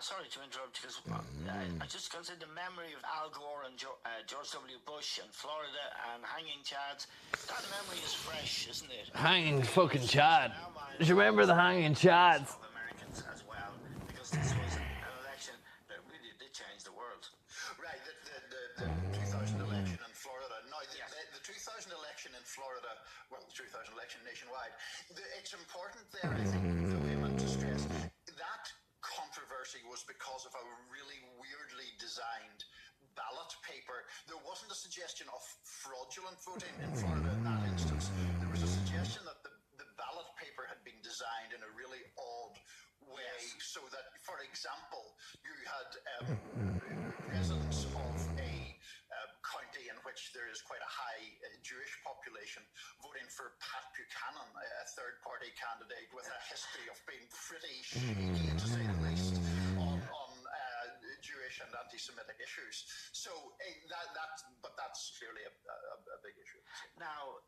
sorry to interrupt, because I just going to say the memory of Al Gore and George W. Bush and Florida and hanging Chads, that memory is fresh, isn't it? Hanging fucking Chad. Do you remember the hanging Chads? Of Americans as well, because this was an election that really did change the world. Right, the 2000 election in Florida. Now, the 2000 election in Florida, well, the 2000 election nationwide, it's important there, I think, to stress, that controversy was because of a really weirdly designed ballot paper. There wasn't a suggestion of fraudulent voting in Florida in that instance. There was a suggestion that the ballot paper had been designed in a really odd way, so that, for example, you had residents of a county in which there is quite a high Jewish population voting for Pat Buchanan, a third-party candidate with a history of being pretty shaky, to say the least, on Jewish and anti-Semitic issues. So that's clearly a big issue. Now,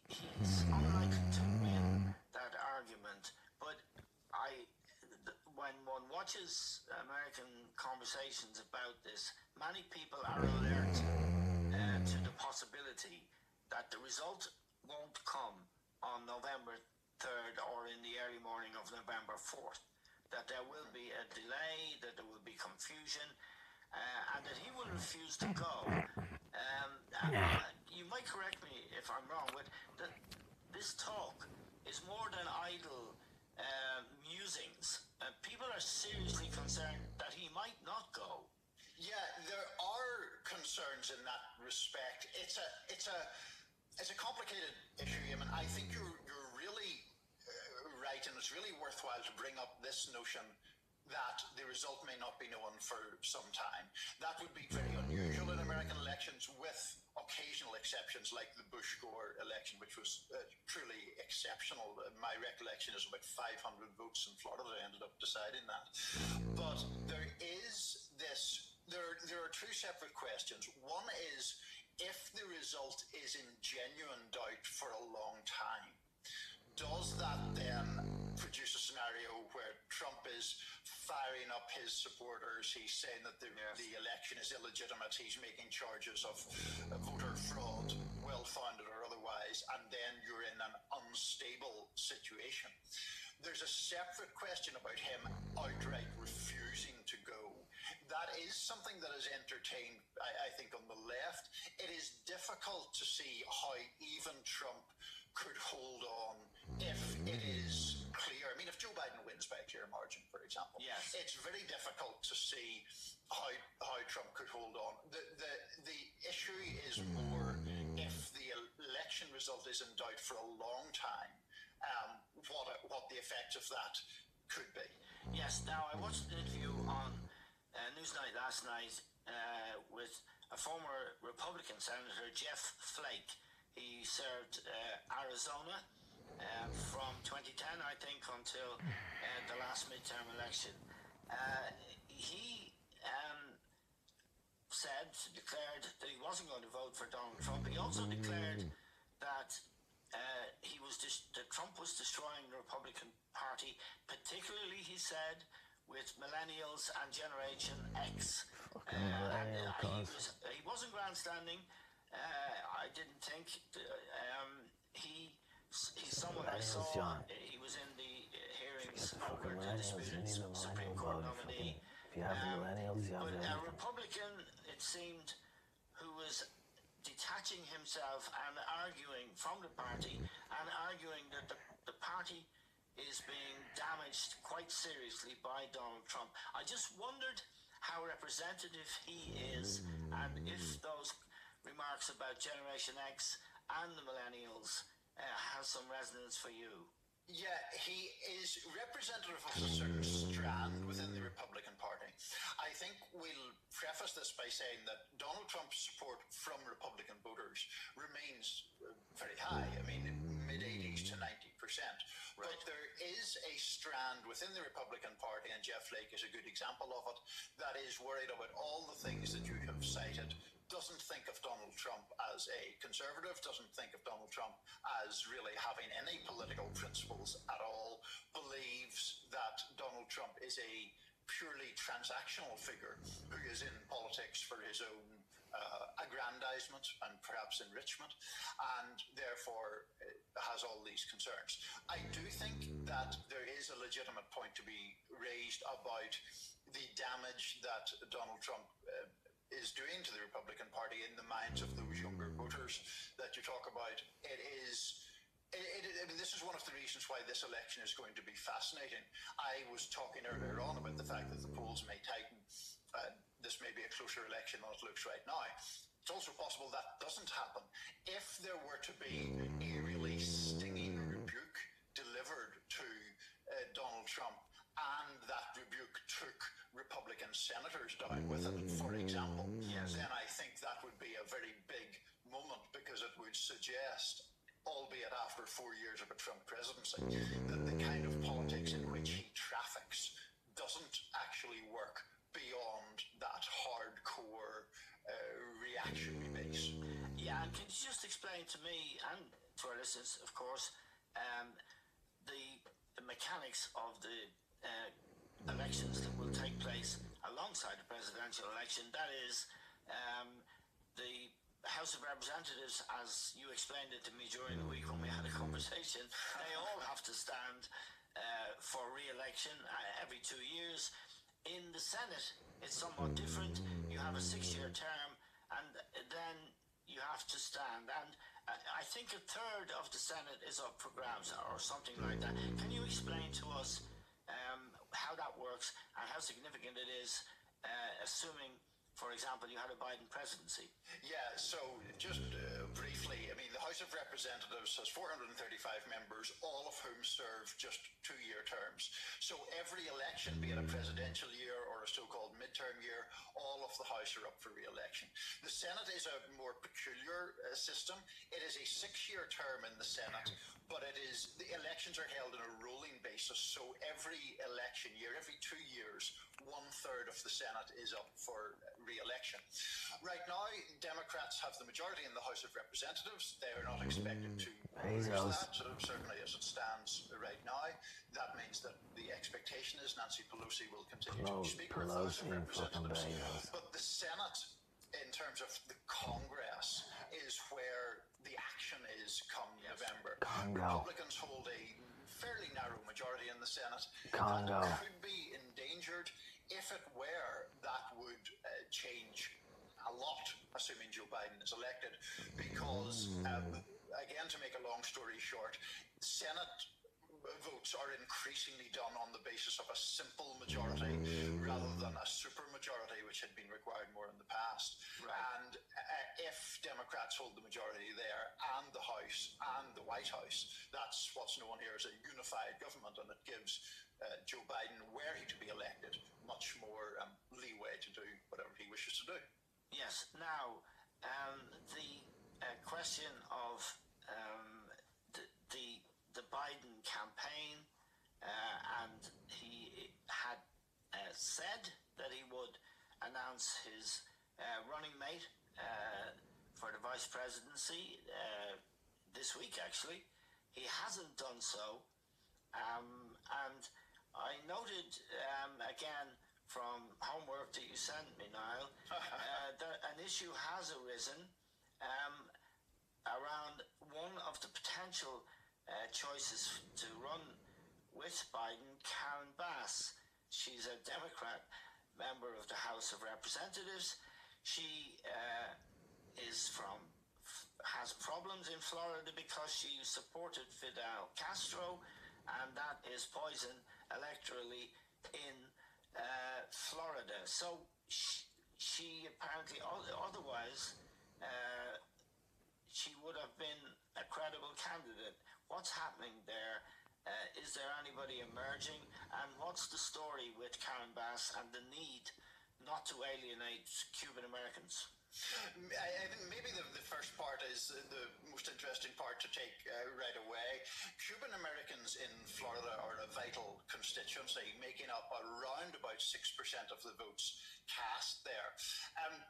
he's unlikely to win that argument, but when one watches American conversations about this, many people are alert to the possibility that the result won't come on November 3rd or in the early morning of November 4th, that there will be a delay, that there will be confusion, and that he will refuse to go. You might correct me if I'm wrong, but this talk is more than idle musings. People are seriously concerned that he might not go. Yeah, there are concerns in that respect. It's a complicated issue. I mean, I think you're really right, and it's really worthwhile to bring up this notion that the result may not be known for some time. That would be very unusual in American elections, with occasional exceptions like the Bush-Gore election, which was truly exceptional. My recollection is about 500 votes in Florida ended up deciding that. But there are two separate questions. One is, if the result is in genuine doubt for a long time, does that then produce a scenario where Trump is firing up his supporters? He's saying that the election is illegitimate. He's making charges of voter fraud, well-founded or otherwise, and then you're in an unstable situation. There's a separate question about him outright refusing to go. That is something that is entertained, I think, on the left. It is difficult to see how even Trump could hold on if it is clear. I mean, if Joe Biden wins by a clear margin, for example, it's very difficult to see how Trump could hold on. The issue is more if the election result is in doubt for a long time, what the effects of that could be. Yes. Now, I watched an interview on Newsnight last night with a former Republican Senator, Jeff Flake. He served Arizona from 2010, I think, until the last midterm election. He declared that he wasn't going to vote for Donald Trump. He also declared that that Trump was destroying the Republican Party, particularly, he said, with millennials and Generation X. He wasn't grandstanding. I didn't think he's someone I saw. He was in the hearings over the disputed Supreme Court nominee. If you have millennials, you have a Republican, it seemed, who was detaching himself and arguing from the party and arguing that the party is being damaged quite seriously by Donald Trump. I just wondered how representative he is, and if those remarks about Generation X and the millennials has some resonance for you. Yeah, he is representative of a certain strand within the Republican Party. I think we'll preface this by saying that Donald Trump's support from Republican voters remains very high. I mean, mid-80s to 90%. Right. But there is a strand within the Republican Party, and Jeff Flake is a good example of it, that is worried about all the things that you have cited. doesn't think of Donald Trump as a conservative, doesn't think of Donald Trump as really having any political principles at all, believes that Donald Trump is a purely transactional figure who is in politics for his own aggrandizement and perhaps enrichment, and therefore has all these concerns. I do think that there is a legitimate point to be raised about the damage that Donald Trump is doing to the Republican Party in the minds of those younger voters that you talk about. I mean, this is one of the reasons why this election is going to be fascinating. I was talking earlier on about the fact that the polls may tighten. This may be a closer election than it looks right now. It's also possible that doesn't happen. If there were to be a really stinging rebuke delivered to Donald Trump, and that rebuke took Republican senators down with it, for example, then I think that would be a very big moment, because it would suggest, albeit after 4 years of a Trump presidency, that the kind of politics in which he traffics doesn't actually work beyond that hardcore reactionary base. Yeah, and can you just explain to me, and to our listeners, of course, the mechanics of the elections that will take place alongside the presidential election? That is, the House of Representatives, as you explained it to me during the week when we had a conversation, they all have to stand for re-election every 2 years. In the Senate, it's somewhat different. You have a 6-year term, and then you have to stand. And I think a third of the Senate is up for grabs, or something like that. Can you explain to us how that works and how significant it is, assuming, for example, you had a Biden presidency? Yeah, so just briefly, I mean, the House of Representatives has 435 members, all of whom serve just 2-year terms. So every election, be it a presidential year or a so-called midterm year, all of the House are up for re-election. The Senate is a more peculiar system. It is a 6-year term in the Senate, but the elections are held on a rolling basis. So every election year, every 2 years, 1/3 of the Senate is up for re-election. Right now, Democrats have the majority in the House of Representatives. They are not expected to lose that, certainly as it stands right now. That means that the expectation is Nancy Pelosi will continue to be Speaker of the House of Representatives. But the Senate, in terms of the Congress, is where the action is come November. Republicans hold a fairly narrow majority in the Senate. That could be endangered. If it were, that would change a lot, assuming Joe Biden is elected, because, again, to make a long story short, Senate votes are increasingly done on the basis of a simple majority rather than a supermajority, which had been required more in the past. Right. And if Democrats hold the majority there, and the House and the White House, that's what's known here as a unified government, and it gives Joe Biden, were he to be elected, much more leeway to do whatever he wishes to do. Yes. Now, the question of the Biden campaign, and he had said that he would announce his running mate for the vice presidency this week, actually. He hasn't done so, and I noted again from homework that you sent me, Niall, that an issue has arisen around one of the potential choices to run with Biden, Karen Bass. She's a Democrat member of the House of Representatives. She has problems in Florida because she supported Fidel Castro, and that is poison electorally in Florida. So she apparently, otherwise, she would have been a credible candidate. What's happening there? Is there anybody emerging? And what's the story with Karen Bass and the need not to alienate Cuban Americans? I think maybe the first part is the most interesting part to take right away. Cuban Americans Republicans in Florida are a vital constituency, making up around about 6% of the votes cast there.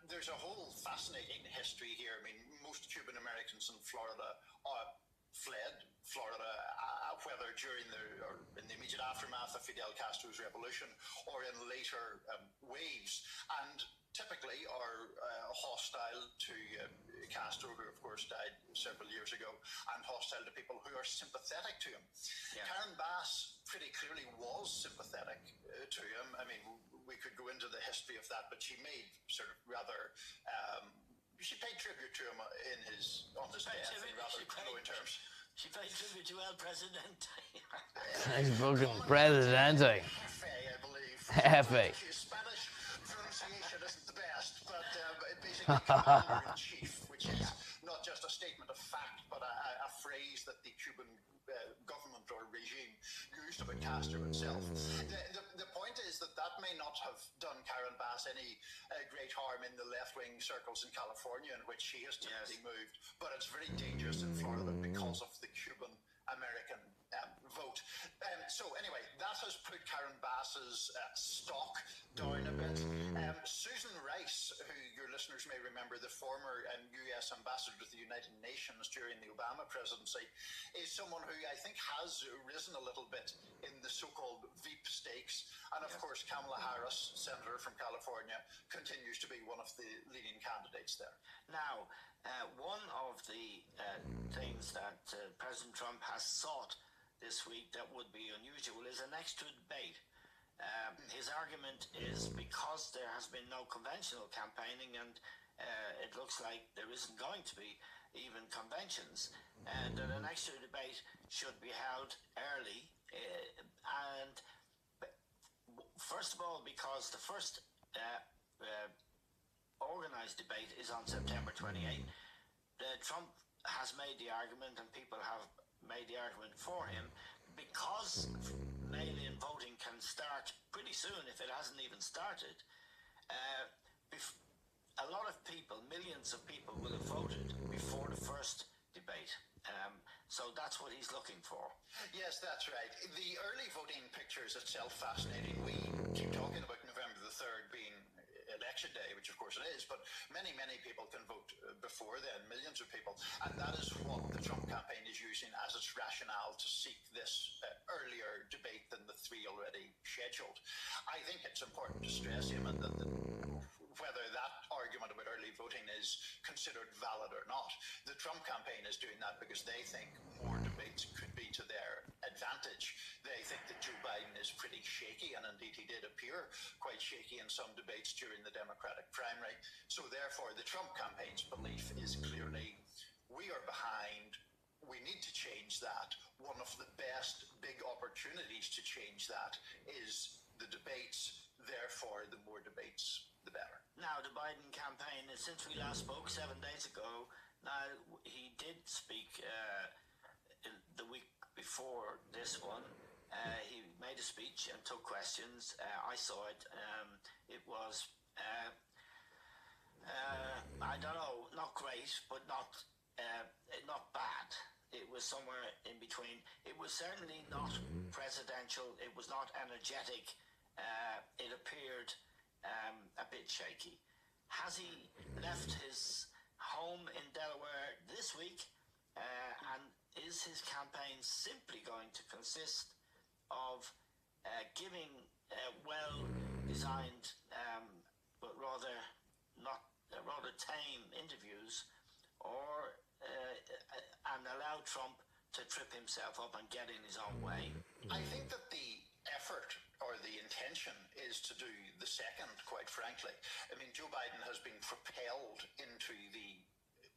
There's a whole fascinating history here. I mean, most Cuban Americans in Florida fled Florida, whether during or in the immediate aftermath of Fidel Castro's revolution or in later waves, and typically are hostile to Castro, who of course died several years ago, and hostile to people who are sympathetic to him. Yeah. Karen Bass pretty clearly was sympathetic to him. I mean, we could go into the history of that, but she made sort of rather she paid tribute to him on his death in rather glowing terms. She paid tribute to El Presidente. He's fucking Presidente. Jefe, I believe. Jefe. Spanish pronunciation isn't the best, but basically commander-in-chief, which is not just a statement of fact, but a phrase that the Cuban government or regime used about Castro himself. The point is that may not have done Karen Bass any great harm in the left-wing circles in California, in which she has typically moved, but it's very dangerous in Florida because of the Cuban American vote. So anyway, that has put Karen Bass's stock down a bit. Susan Rice, who your listeners may remember, the former U.S. ambassador to the United Nations during the Obama presidency, is someone who I think has risen a little bit in the so-called Veep stakes. And of course, Kamala Harris, senator from California, continues to be one of the leading candidates there. Now, one of the things that President Trump has sought this week that would be unusual is an extra debate. His argument is because there has been no conventional campaigning and it looks like there isn't going to be even conventions, and that an extra debate should be held early. And first of all, because the first organized debate is on September 28th, Trump has made the argument, and people have made the argument for him, because mail-in voting can start pretty soon if it hasn't even started. A lot of people, millions of people, will have voted before the first debate. So that's what he's looking for. Yes, that's right. The early voting picture is itself fascinating. We keep talking about November the 3rd being election day, which of course it is, but many people can vote before then, millions of people, and that is what the Trump campaign is using as its rationale to seek this earlier debate than the three already scheduled. I think it's important to stress, Eamon, that whether that argument about early voting is considered valid or not, the Trump campaign is doing that because they think more debates could be to their advantage. They think that Joe Biden is pretty shaky, and indeed he did appear quite shaky in some debates during the Democratic primary. So therefore, the Trump campaign's belief is clearly, we are behind, we need to change that. One of the best big opportunities to change that is the debates. Therefore, the more debates, the better. Now, the Biden campaign, since we last spoke 7 days ago, now he did speak the week before this one. He made a speech and took questions. I saw it. It was, I don't know, not great, but not bad. It was somewhere in between. It was certainly not presidential. It was not energetic. It appeared a bit shaky. Has he left his home in Delaware this week? And is his campaign simply going to consist of giving well-designed but rather tame interviews, or and allow Trump to trip himself up and get in his own way? I think that the effort or the intention is to do the second, quite frankly. I mean, Joe Biden has been propelled into the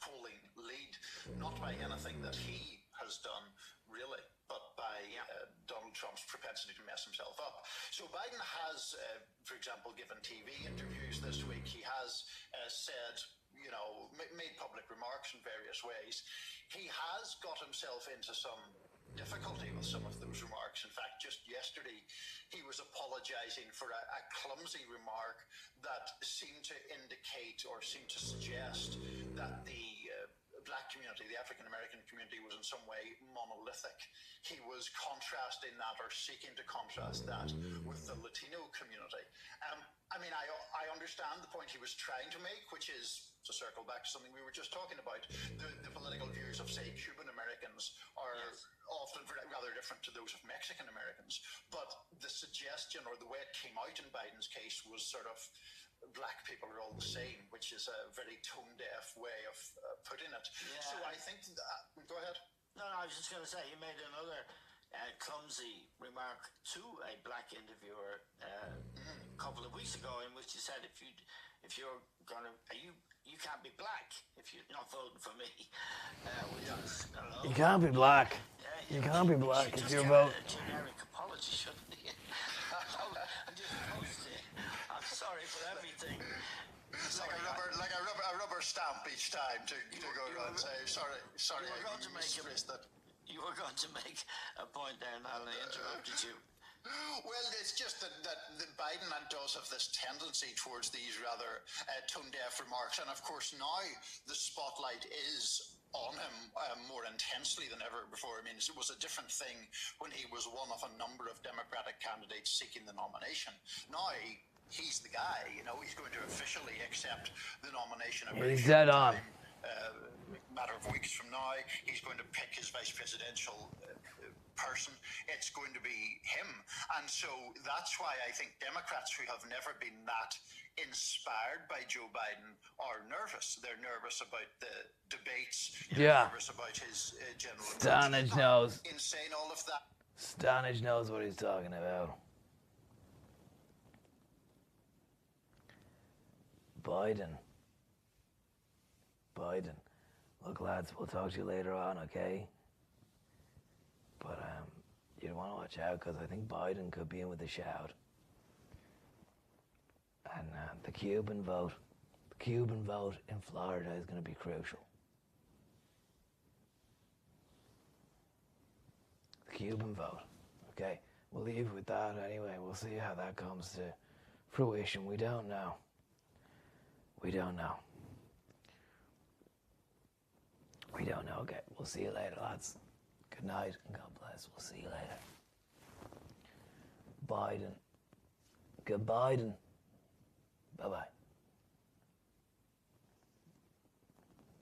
polling lead, not by anything that he has done, really, but by Donald Trump's propensity to mess himself up. So Biden has, for example, given TV interviews this week. He has said, made public remarks in various ways. He has got himself into some difficulty with some of those remarks. In fact, just yesterday, he was apologizing for a clumsy remark that seemed to indicate or seemed to suggest that the black community, the African American community, was in some way monolithic. He was contrasting that, or seeking to contrast that, with the Latino community. I mean, I understand the point he was trying to make, which is, to circle back to something we were just talking about, the political views of, say, Cuban Americans are often rather different to those of Mexican Americans. But the suggestion, or the way it came out in Biden's case, was sort of black people are all the same, which is a very tone-deaf way of putting it. Yeah. So I think go ahead. No, I was just going to say, he made another clumsy remark to a black interviewer a couple of weeks ago, in which he said, if you're gonna, you can't be black if you're not voting for me. You can't be black. You can't be black if you're voting. A generic apology, shouldn't he? I'm just posting. I'm sorry for everything. Like a rubber stamp each time to go around and say sorry. You were going to make a point there, and I interrupted you. Well, it's just that Biden does have this tendency towards these rather tone-deaf remarks, and of course now the spotlight is on him more intensely than ever before. I mean, it was a different thing when he was one of a number of Democratic candidates seeking the nomination. Now he's the guy. You know, he's going to officially accept the nomination. He's dead on. Matter of weeks from now, he's going to pick his vice presidential person. It's going to be him. And so that's why I think Democrats who have never been that inspired by Joe Biden are nervous. They're nervous about the debates. They're nervous about his general Stanage knows. In saying all of that, Stanage knows what he's talking about. Biden. Look, lads, we'll talk to you later on, okay? But you want to watch out, because I think Biden could be in with a shout. And the Cuban vote in Florida is going to be crucial. The Cuban vote, okay? We'll leave it with that anyway. We'll see how that comes to fruition. We don't know. Okay, we'll see you later, lads. Good night and God bless. We'll see you later. Biden. Good Biden.